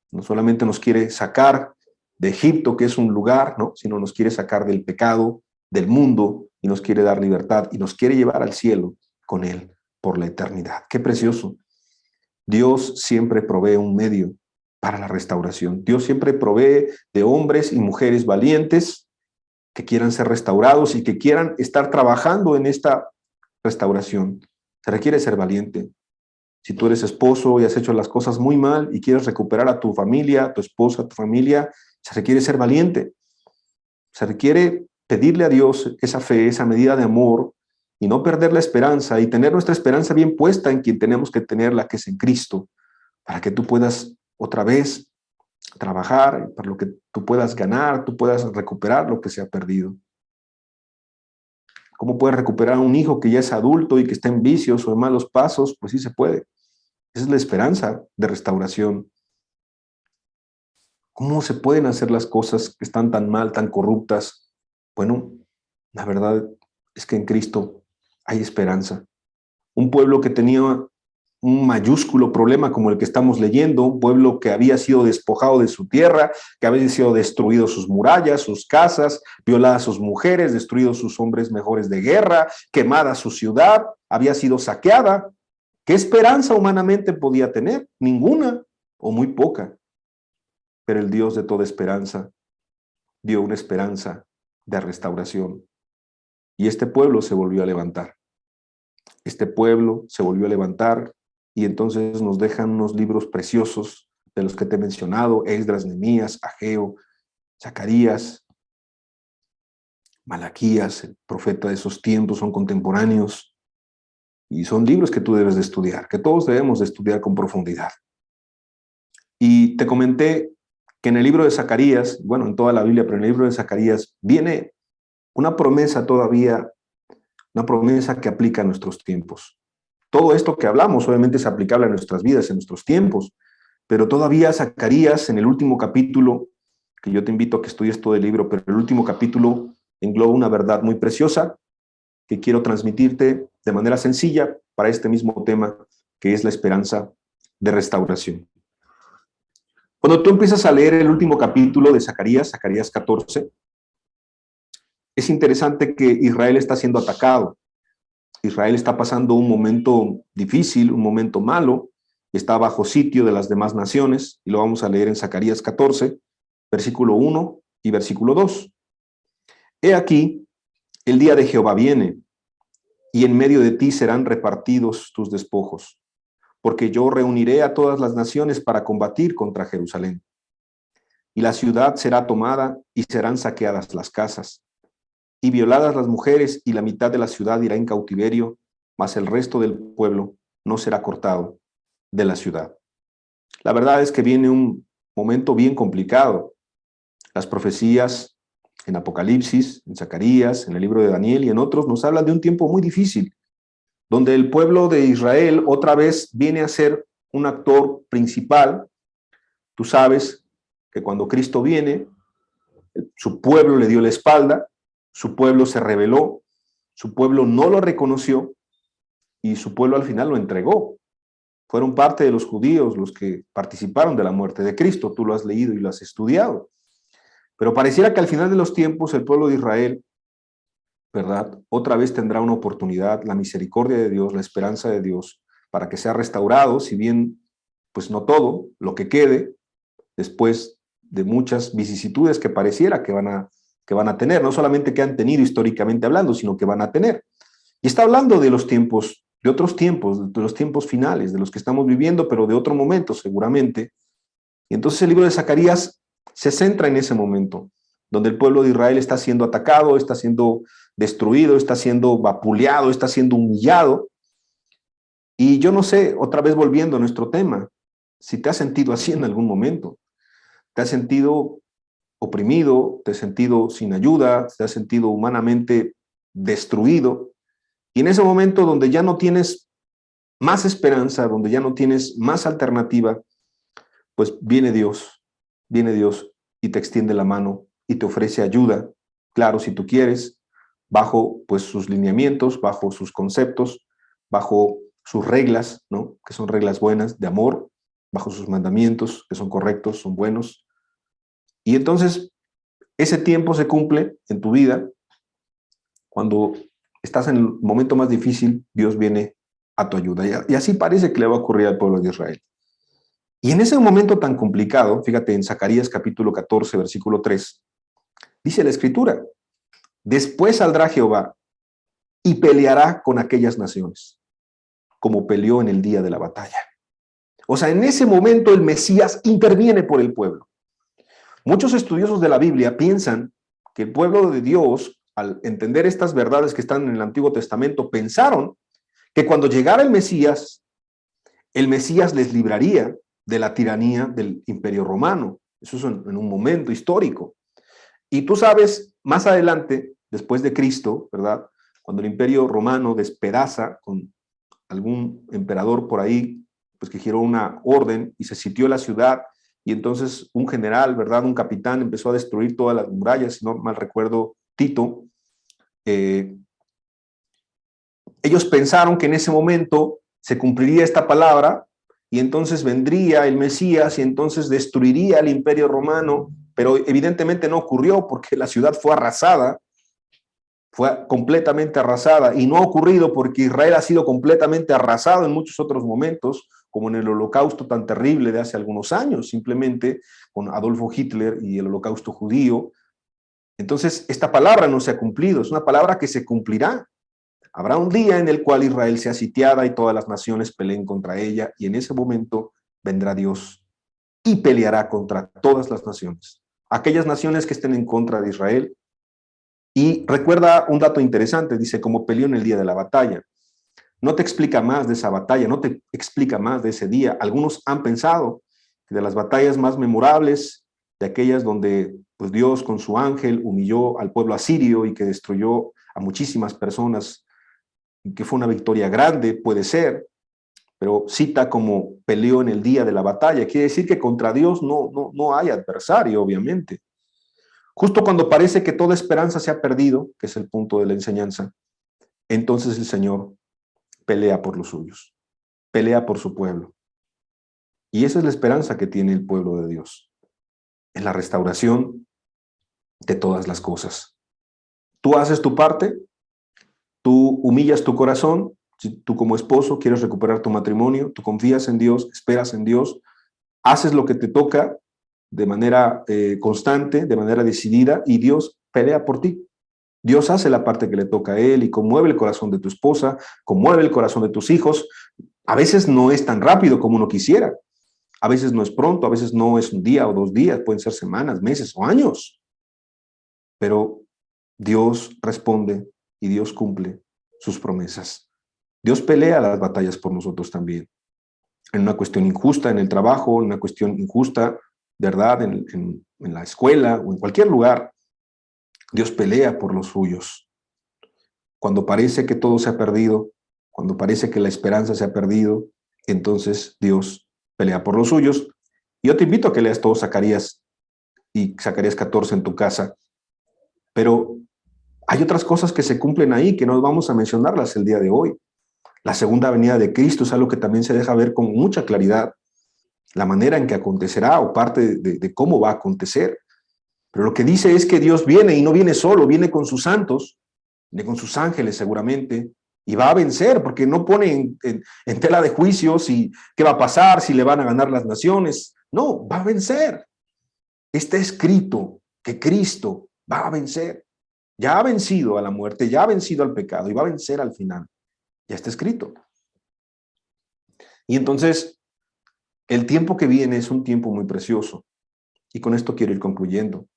No solamente nos quiere sacar de Egipto, que es un lugar, ¿no?, sino nos quiere sacar del pecado, del mundo, y nos quiere dar libertad, y nos quiere llevar al cielo con él por la eternidad. ¡Qué precioso! Dios siempre provee un medio para la restauración. Dios siempre provee de hombres y mujeres valientes que quieran ser restaurados y que quieran estar trabajando en esta restauración. Se requiere ser valiente. Si tú eres esposo y has hecho las cosas muy mal y quieres recuperar a tu familia, a tu esposa, a tu familia, se requiere ser valiente. Se requiere pedirle a Dios esa fe, esa medida de amor, y no perder la esperanza, y tener nuestra esperanza bien puesta en quien tenemos que tenerla, que es en Cristo, para que tú puedas otra vez trabajar, para lo que tú puedas ganar, tú puedas recuperar lo que se ha perdido. ¿Cómo puedes recuperar a un hijo que ya es adulto y que está en vicios o en malos pasos? Pues sí se puede. Esa es la esperanza de restauración. ¿Cómo se pueden hacer las cosas que están tan mal, tan corruptas? Bueno, la verdad es que en Cristo hay esperanza. Un pueblo que tenía un mayúsculo problema como el que estamos leyendo, un pueblo que había sido despojado de su tierra, que había sido destruido sus murallas, sus casas, violadas sus mujeres, destruidos sus hombres mejores de guerra, quemada su ciudad, había sido saqueada. ¿Qué esperanza humanamente podía tener? Ninguna, o muy poca. Pero el Dios de toda esperanza dio una esperanza de restauración. Y este pueblo se volvió a levantar. Este pueblo se volvió a levantar, y entonces nos dejan unos libros preciosos de los que te he mencionado: Esdras, Nehemías, Ageo, Zacarías, Malaquías, el profeta de esos tiempos, son contemporáneos. Y son libros que tú debes de estudiar, que todos debemos de estudiar con profundidad. Y te comenté que en el libro de Zacarías, bueno, en toda la Biblia, pero en el libro de Zacarías viene una promesa todavía, una promesa que aplica a nuestros tiempos. Todo esto que hablamos obviamente es aplicable a nuestras vidas, en nuestros tiempos, pero todavía Zacarías, en el último capítulo, que yo te invito a que estudies todo el libro, pero el último capítulo engloba una verdad muy preciosa que quiero transmitirte de manera sencilla para este mismo tema, que es la esperanza de restauración. Cuando tú empiezas a leer el último capítulo de Zacarías, Zacarías 14, es interesante que Israel está siendo atacado. Israel está pasando un momento difícil, un momento malo, está bajo sitio de las demás naciones, y lo vamos a leer en Zacarías 14, versículo 1 y versículo 2. He aquí, el día de Jehová viene, y en medio de ti serán repartidos tus despojos, porque yo reuniré a todas las naciones para combatir contra Jerusalén. Y la ciudad será tomada y serán saqueadas las casas, y violadas las mujeres, y la mitad de la ciudad irá en cautiverio, mas el resto del pueblo no será cortado de la ciudad. La verdad es que viene un momento bien complicado. Las profecías en Apocalipsis, en Zacarías, en el libro de Daniel y en otros nos hablan de un tiempo muy difícil, donde el pueblo de Israel otra vez viene a ser un actor principal. Tú sabes que cuando Cristo viene, su pueblo le dio la espalda, su pueblo se rebeló, su pueblo no lo reconoció y su pueblo al final lo entregó. Fueron parte de los judíos los que participaron de la muerte de Cristo. Tú lo has leído y lo has estudiado. Pero pareciera que al final de los tiempos el pueblo de Israel, ¿verdad?, otra vez tendrá una oportunidad, la misericordia de Dios, la esperanza de Dios, para que sea restaurado, si bien, pues no todo, lo que quede, después de muchas vicisitudes que pareciera que van a tener, no solamente que han tenido históricamente hablando, sino que van a tener. Y está hablando de los tiempos, de otros tiempos, de los tiempos finales, de los que estamos viviendo, pero de otro momento seguramente. Y entonces el libro de Zacarías se centra en ese momento, donde el pueblo de Israel está siendo atacado, está siendo destruido, está siendo vapuleado, está siendo humillado. Y yo no sé, otra vez volviendo a nuestro tema, si te has sentido así en algún momento. ¿Te has sentido oprimido? ¿Te has sentido sin ayuda? ¿Te has sentido humanamente destruido? Y en ese momento donde ya no tienes más esperanza, donde ya no tienes más alternativa, pues viene Dios y te extiende la mano y te ofrece ayuda, claro, si tú quieres, bajo pues sus lineamientos, bajo sus conceptos, bajo sus reglas, ¿no?, que son reglas buenas de amor, bajo sus mandamientos, que son correctos, son buenos. Y entonces ese tiempo se cumple en tu vida. Cuando estás en el momento más difícil, Dios viene a tu ayuda. Y así parece que le va a ocurrir al pueblo de Israel. Y en ese momento tan complicado, fíjate en Zacarías capítulo 14, versículo 3, dice la Escritura: después saldrá Jehová y peleará con aquellas naciones, como peleó en el día de la batalla. O sea, en ese momento el Mesías interviene por el pueblo. Muchos estudiosos de la Biblia piensan que el pueblo de Dios, al entender estas verdades que están en el Antiguo Testamento, pensaron que cuando llegara el Mesías les libraría de la tiranía del Imperio Romano. Eso es en un momento histórico. Y tú sabes, más adelante, después de Cristo, ¿verdad?, cuando el Imperio Romano despedaza con algún emperador por ahí, pues que giró una orden y se sitió la ciudad, y entonces un general, ¿verdad?, un capitán empezó a destruir todas las murallas, si no mal recuerdo, Tito. Ellos pensaron que en ese momento se cumpliría esta palabra y entonces vendría el Mesías y entonces destruiría el Imperio Romano, pero evidentemente no ocurrió porque la ciudad fue arrasada, fue completamente arrasada, y no ha ocurrido porque Israel ha sido completamente arrasado en muchos otros momentos, como en el Holocausto tan terrible de hace algunos años, simplemente con Adolfo Hitler y el Holocausto judío. Entonces, esta palabra no se ha cumplido, es una palabra que se cumplirá. Habrá un día en el cual Israel sea sitiada y todas las naciones peleen contra ella, y en ese momento vendrá Dios y peleará contra todas las naciones, aquellas naciones que estén en contra de Israel. Y recuerda un dato interesante, dice, como peleó en el día de la batalla. No te explica más de esa batalla, no te explica más de ese día. Algunos han pensado que de las batallas más memorables, de aquellas donde pues Dios con su ángel humilló al pueblo asirio y que destruyó a muchísimas personas, que fue una victoria grande, puede ser, pero cita como peleó en el día de la batalla. Quiere decir que contra Dios no hay adversario, obviamente. Justo cuando parece que toda esperanza se ha perdido, que es el punto de la enseñanza, entonces el Señor pelea por los suyos, pelea por su pueblo. Y esa es la esperanza que tiene el pueblo de Dios, en la restauración de todas las cosas. Tú haces tu parte, tú humillas tu corazón. Si tú como esposo quieres recuperar tu matrimonio, tú confías en Dios, esperas en Dios, haces lo que te toca de manera constante, de manera decidida, y Dios pelea por ti. Dios hace la parte que le toca a Él y conmueve el corazón de tu esposa, conmueve el corazón de tus hijos. A veces no es tan rápido como uno quisiera. A veces no es pronto, a veces no es un día o 2 días, pueden ser semanas, meses o años. Pero Dios responde y Dios cumple sus promesas. Dios pelea las batallas por nosotros también. En una cuestión injusta en el trabajo, en una cuestión injusta, ¿verdad? En la escuela o en cualquier lugar. Dios pelea por los suyos. Cuando parece que todo se ha perdido, cuando parece que la esperanza se ha perdido, entonces Dios pelea por los suyos. Y yo te invito a que leas todo Zacarías y Zacarías 14 en tu casa. Pero hay otras cosas que se cumplen ahí que no vamos a mencionarlas el día de hoy. La segunda venida de Cristo es algo que también se deja ver con mucha claridad. La manera en que acontecerá o parte de cómo va a acontecer. Pero lo que dice es que Dios viene y no viene solo, viene con sus santos, viene con sus ángeles seguramente, y va a vencer porque no pone en tela de juicio si qué va a pasar, si le van a ganar las naciones. No, va a vencer. Está escrito que Cristo va a vencer. Ya ha vencido a la muerte, ya ha vencido al pecado y va a vencer al final. Ya está escrito. Y entonces, el tiempo que viene es un tiempo muy precioso. Y con esto quiero ir concluyendo.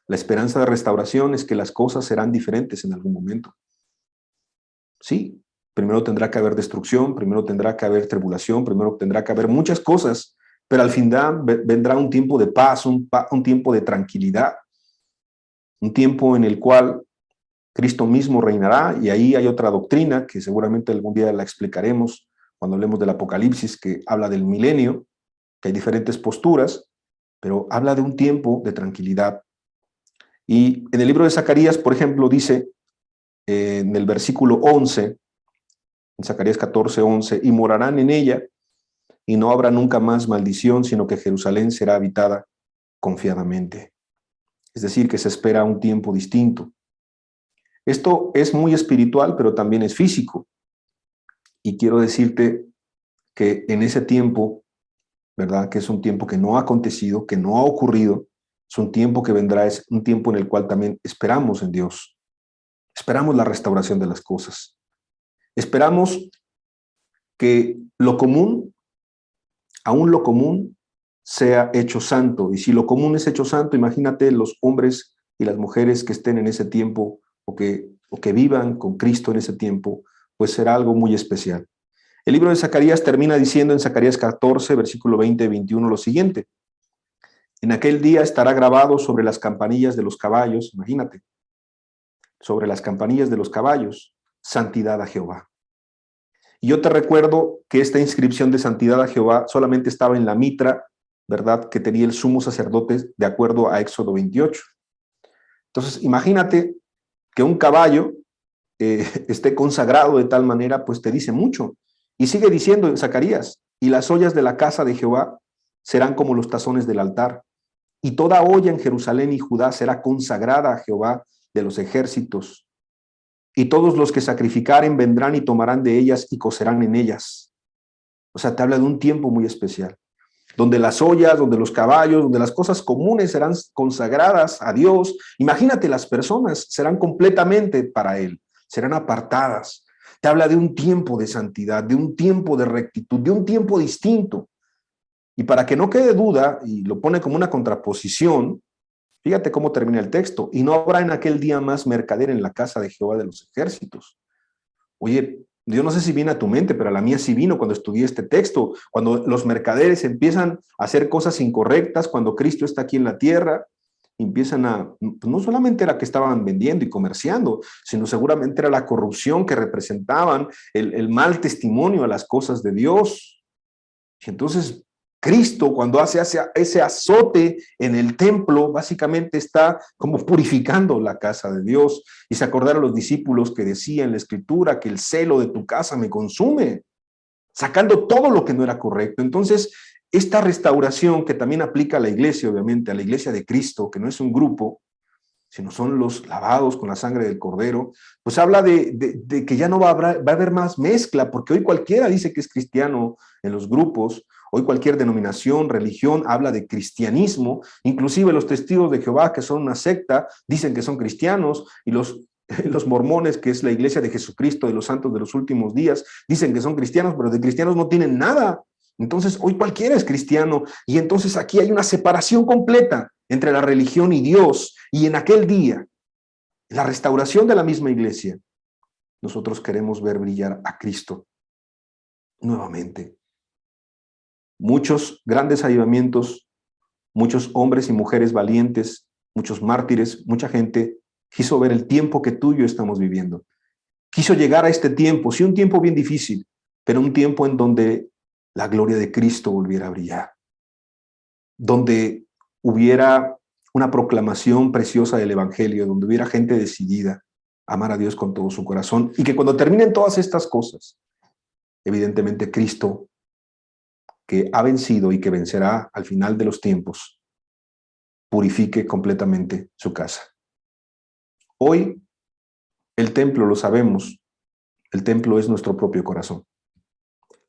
La esperanza de restauración es que las cosas serán diferentes en algún momento. Sí, primero tendrá que haber destrucción, primero tendrá que haber tribulación, primero tendrá que haber muchas cosas, pero al final vendrá un tiempo de paz, un tiempo de tranquilidad, un tiempo en el cual Cristo mismo reinará, y ahí hay otra doctrina que seguramente algún día la explicaremos cuando hablemos del Apocalipsis, que habla del milenio, que hay diferentes posturas, pero habla de un tiempo de tranquilidad. Y en el libro de Zacarías, por ejemplo, dice en el versículo 11, en Zacarías 14, 11, y morarán en ella, y no habrá nunca más maldición, sino que Jerusalén será habitada confiadamente. Es decir, que se espera un tiempo distinto. Esto es muy espiritual, pero también es físico. Y quiero decirte que en ese tiempo, ¿verdad? Que es un tiempo que no ha acontecido, que no ha ocurrido, es un tiempo que vendrá, es un tiempo en el cual también esperamos en Dios. Esperamos la restauración de las cosas. Esperamos que lo común, aún lo común, sea hecho santo. Y si lo común es hecho santo, imagínate los hombres y las mujeres que estén en ese tiempo o que vivan con Cristo en ese tiempo, pues será algo muy especial. El libro de Zacarías termina diciendo en Zacarías 14, versículo 20 y 21 lo siguiente. En aquel día estará grabado sobre las campanillas de los caballos, imagínate, sobre las campanillas de los caballos, santidad a Jehová. Y yo te recuerdo que esta inscripción de santidad a Jehová solamente estaba en la mitra, ¿verdad?, que tenía el sumo sacerdote de acuerdo a Éxodo 28. Entonces, imagínate que un caballo esté consagrado de tal manera, pues te dice mucho. Y sigue diciendo en Zacarías, y las ollas de la casa de Jehová serán como los tazones del altar, y toda olla en Jerusalén y Judá será consagrada a Jehová de los ejércitos, y todos los que sacrificaren vendrán y tomarán de ellas y cocerán en ellas. O sea, te habla de un tiempo muy especial, donde las ollas, donde los caballos, donde las cosas comunes serán consagradas a Dios. Imagínate, las personas serán completamente para Él, serán apartadas. Te habla de un tiempo de santidad, de un tiempo de rectitud, de un tiempo distinto. Y para que no quede duda, y lo pone como una contraposición, fíjate cómo termina el texto. Y no habrá en aquel día más mercader en la casa de Jehová de los ejércitos. Oye, yo no sé si viene a tu mente, pero a la mía sí vino cuando estudié este texto. Cuando los mercaderes empiezan a hacer cosas incorrectas, cuando Cristo está aquí en la tierra, empiezan a, no solamente era que estaban vendiendo y comerciando, sino seguramente era la corrupción que representaban, el mal testimonio a las cosas de Dios. Y entonces Cristo, cuando hace ese azote en el templo, básicamente está como purificando la casa de Dios. Y se acordaron los discípulos que decía en la Escritura que el celo de tu casa me consume, sacando todo lo que no era correcto. Entonces, esta restauración que también aplica a la iglesia, obviamente, a la iglesia de Cristo, que no es un grupo, sino son los lavados con la sangre del Cordero, pues habla de que ya no va a haber más mezcla, porque hoy cualquiera dice que es cristiano en los grupos. Hoy cualquier denominación, religión, habla de cristianismo. Inclusive los testigos de Jehová, que son una secta, dicen que son cristianos, y los Los mormones, que es la iglesia de Jesucristo de los santos de los últimos días, dicen que son cristianos, pero de cristianos no tienen nada. Entonces, hoy cualquiera es cristiano. Y entonces aquí hay una separación completa entre la religión y Dios. Y en aquel día, la restauración de la misma iglesia, nosotros queremos ver brillar a Cristo nuevamente. Muchos grandes avivamientos, muchos hombres y mujeres valientes, muchos mártires, mucha gente quiso ver el tiempo que tú y yo estamos viviendo. Quiso llegar a este tiempo, sí, un tiempo bien difícil, pero un tiempo en donde la gloria de Cristo volviera a brillar, donde hubiera una proclamación preciosa del Evangelio, donde hubiera gente decidida a amar a Dios con todo su corazón, y que cuando terminen todas estas cosas, evidentemente Cristo, que ha vencido y que vencerá al final de los tiempos, purifique completamente su casa. Hoy, el templo, lo sabemos, el templo es nuestro propio corazón.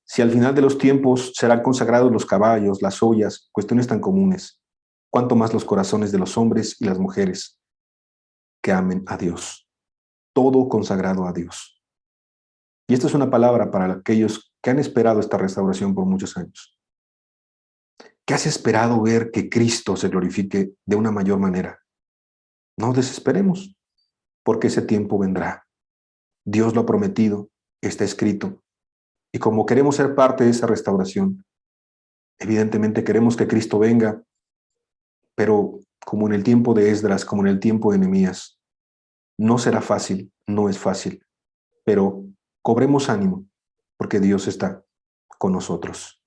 Si al final de los tiempos serán consagrados los caballos, las ollas, cuestiones tan comunes, cuánto más los corazones de los hombres y las mujeres que amen a Dios. Todo consagrado a Dios. Y esta es una palabra para aquellos que han esperado esta restauración por muchos años. ¿Qué has esperado ver que Cristo se glorifique de una mayor manera? No desesperemos, porque ese tiempo vendrá. Dios lo ha prometido, está escrito. Y como queremos ser parte de esa restauración, evidentemente queremos que Cristo venga, pero como en el tiempo de Esdras, como en el tiempo de Nehemías, no será fácil, no es fácil, pero cobremos ánimo, porque Dios está con nosotros.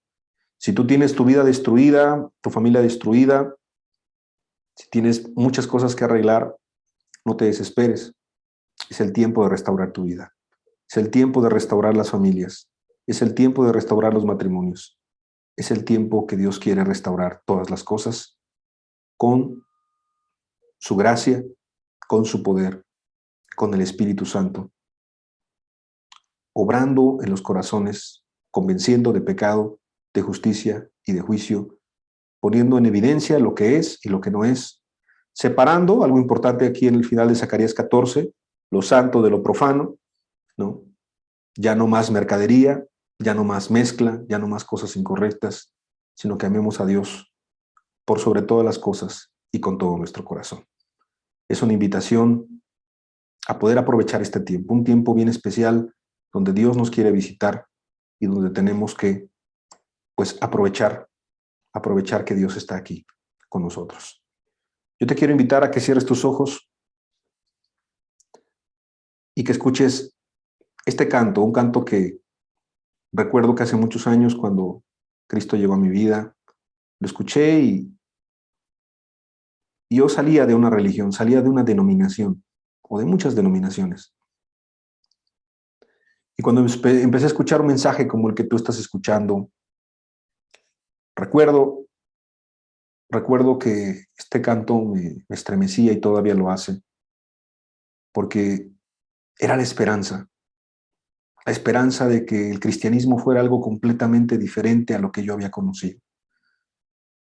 Si tú tienes tu vida destruida, tu familia destruida, si tienes muchas cosas que arreglar, no te desesperes. Es el tiempo de restaurar tu vida. Es el tiempo de restaurar las familias. Es el tiempo de restaurar los matrimonios. Es el tiempo que Dios quiere restaurar todas las cosas con su gracia, con su poder, con el Espíritu Santo, obrando en los corazones, convenciendo de pecado, de justicia y de juicio, poniendo en evidencia lo que es y lo que no es, separando, algo importante aquí en el final de Zacarías 14, lo santo de lo profano, ¿no? Ya no más mercadería, ya no más mezcla, ya no más cosas incorrectas, sino que amemos a Dios por sobre todas las cosas y con todo nuestro corazón. Es una invitación a poder aprovechar este tiempo, un tiempo bien especial donde Dios nos quiere visitar y donde tenemos que, pues, aprovechar que Dios está aquí con nosotros. Yo te quiero invitar a que cierres tus ojos y que escuches este canto, un canto que recuerdo que hace muchos años, cuando Cristo llegó a mi vida, lo escuché y yo salía de una religión, salía de una denominación o de muchas denominaciones. Y cuando empecé a escuchar un mensaje como el que tú estás escuchando, recuerdo que este canto me estremecía y todavía lo hace, porque era la esperanza de que el cristianismo fuera algo completamente diferente a lo que yo había conocido.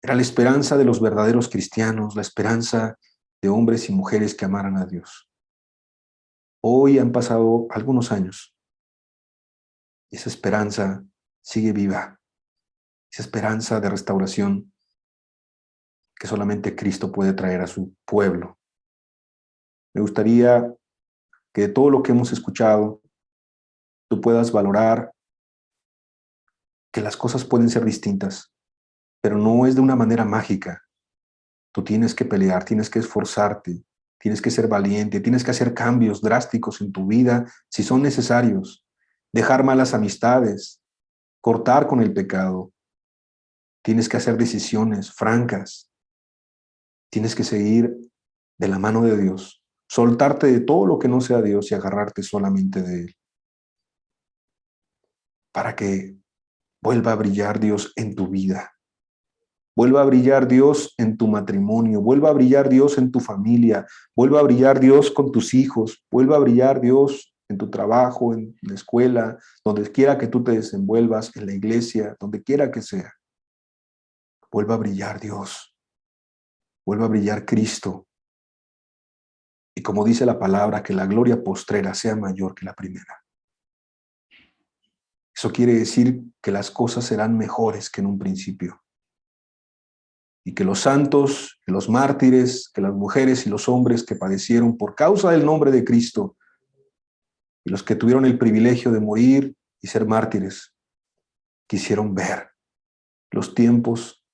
Era la esperanza de los verdaderos cristianos, la esperanza de hombres y mujeres que amaran a Dios. Hoy han pasado algunos años y esa esperanza sigue viva, esa esperanza de restauración que solamente Cristo puede traer a su pueblo. Me gustaría que de todo lo que hemos escuchado, tú puedas valorar que las cosas pueden ser distintas, pero no es de una manera mágica. Tú tienes que pelear, tienes que esforzarte, tienes que ser valiente, tienes que hacer cambios drásticos en tu vida si son necesarios, dejar malas amistades, cortar con el pecado. Tienes que hacer decisiones francas, tienes que seguir de la mano de Dios, soltarte de todo lo que no sea Dios y agarrarte solamente de Él, para que vuelva a brillar Dios en tu vida. Vuelva a brillar Dios en tu matrimonio, vuelva a brillar Dios en tu familia, vuelva a brillar Dios con tus hijos, vuelva a brillar Dios en tu trabajo, en la escuela, donde quiera que tú te desenvuelvas, en la iglesia, donde quiera que sea. Vuelva a brillar Dios, vuelva a brillar Cristo Y como dice la palabra, que la gloria postrera sea mayor que la primera. Eso quiere decir que las cosas serán mejores que en un principio. Y que los santos, que los mártires, que las mujeres y los hombres que padecieron por causa del nombre de Cristo, y los que tuvieron el privilegio de morir y ser mártires, quisieron ver los tiempos,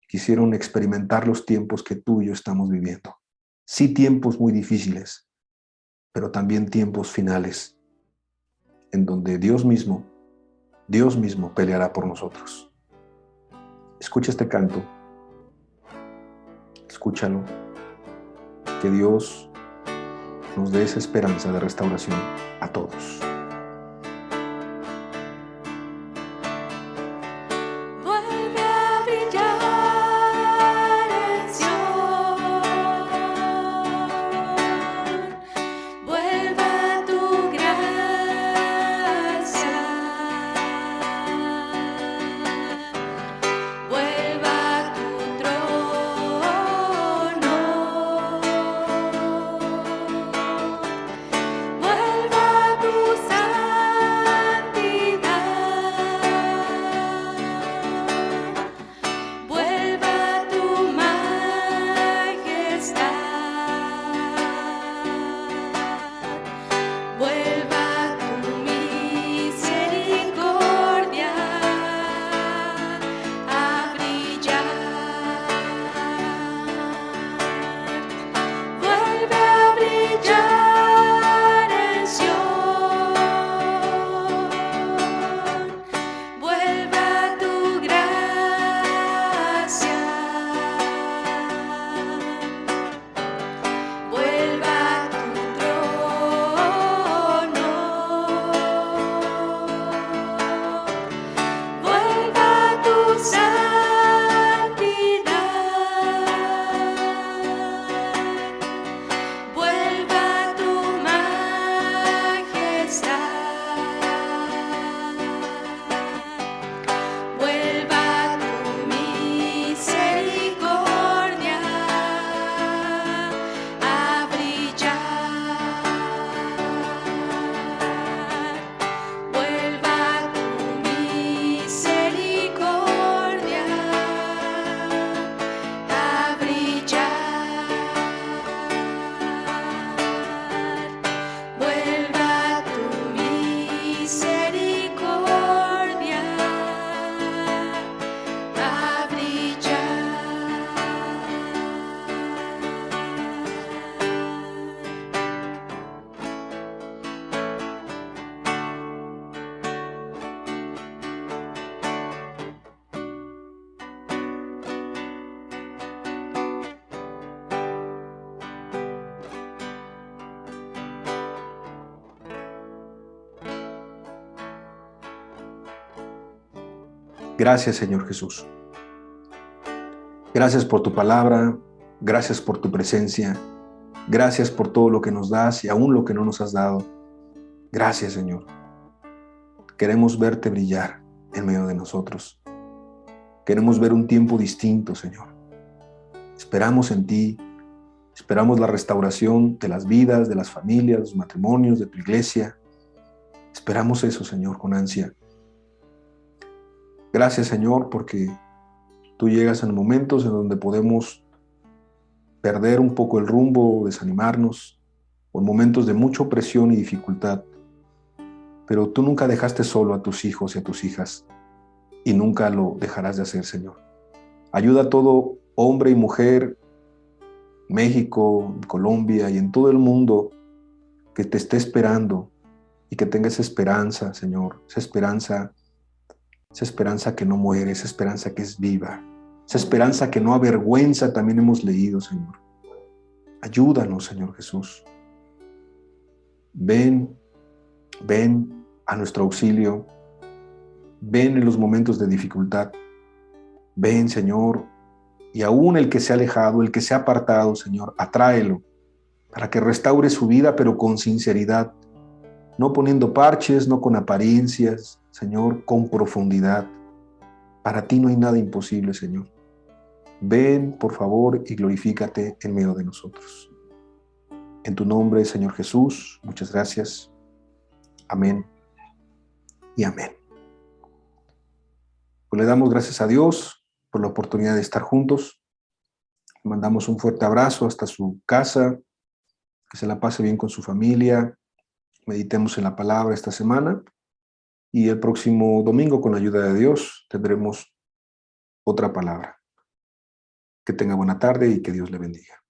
quisieron experimentar los tiempos que tú y yo estamos viviendo. Sí, tiempos muy difíciles, pero también tiempos finales, en donde Dios mismo peleará por nosotros. Escucha este canto, escúchalo, que Dios nos dé esa esperanza de restauración a todos. Vuelve a brillar en Sion, vuelva tu gracia, vuelva tu trono, vuelva tu santidad, vuelva tu majestad, vuelva tu misericordia a brillar. Vuelve a brillar en Sion, vuelva tu gracia, vuelva tu trono, vuelva tu santidad, vuelva tu majestad, vuelva tu misericordia a brillar, vuelva tu misericordia a brillar, vuelva tu misericordia a Gracias, Señor Jesús. Gracias por tu palabra, gracias por tu presencia, gracias por todo lo que nos das y aún lo que no nos has dado. Gracias, Señor. Queremos verte brillar en medio de nosotros. Queremos ver un tiempo distinto, Señor. Esperamos en ti, esperamos la restauración de las vidas, de las familias, de los matrimonios, de tu iglesia. Esperamos eso, Señor, con ansia. Gracias, Señor, porque tú llegas en momentos en donde podemos perder un poco el rumbo, desanimarnos, o en momentos de mucha opresión y dificultad. Pero tú nunca dejaste solo a tus hijos y a tus hijas, y nunca lo dejarás de hacer, Señor. Ayuda a todo hombre y mujer, México, Colombia y en todo el mundo, que te esté esperando y que tenga esa esperanza, Señor, esa esperanza que no muere, esa esperanza que es viva, esa esperanza que no avergüenza, también hemos leído, Señor. Ayúdanos, Señor Jesús. Ven a nuestro auxilio. Ven en los momentos de dificultad. Ven, Señor, y aún el que se ha alejado, el que se ha apartado, Señor, atráelo para que restaure su vida, pero con sinceridad, no poniendo parches, no con apariencias, Señor, con profundidad. Para ti no hay nada imposible, Señor. Ven, por favor, y glorifícate en medio de nosotros. En tu nombre, Señor Jesús, muchas gracias. Amén y amén. Pues le damos gracias a Dios por la oportunidad de estar juntos. Le mandamos un fuerte abrazo hasta su casa, que se la pase bien con su familia. Meditemos en la palabra esta semana y el próximo domingo, con la ayuda de Dios, tendremos otra palabra. Que tenga buena tarde y que Dios le bendiga.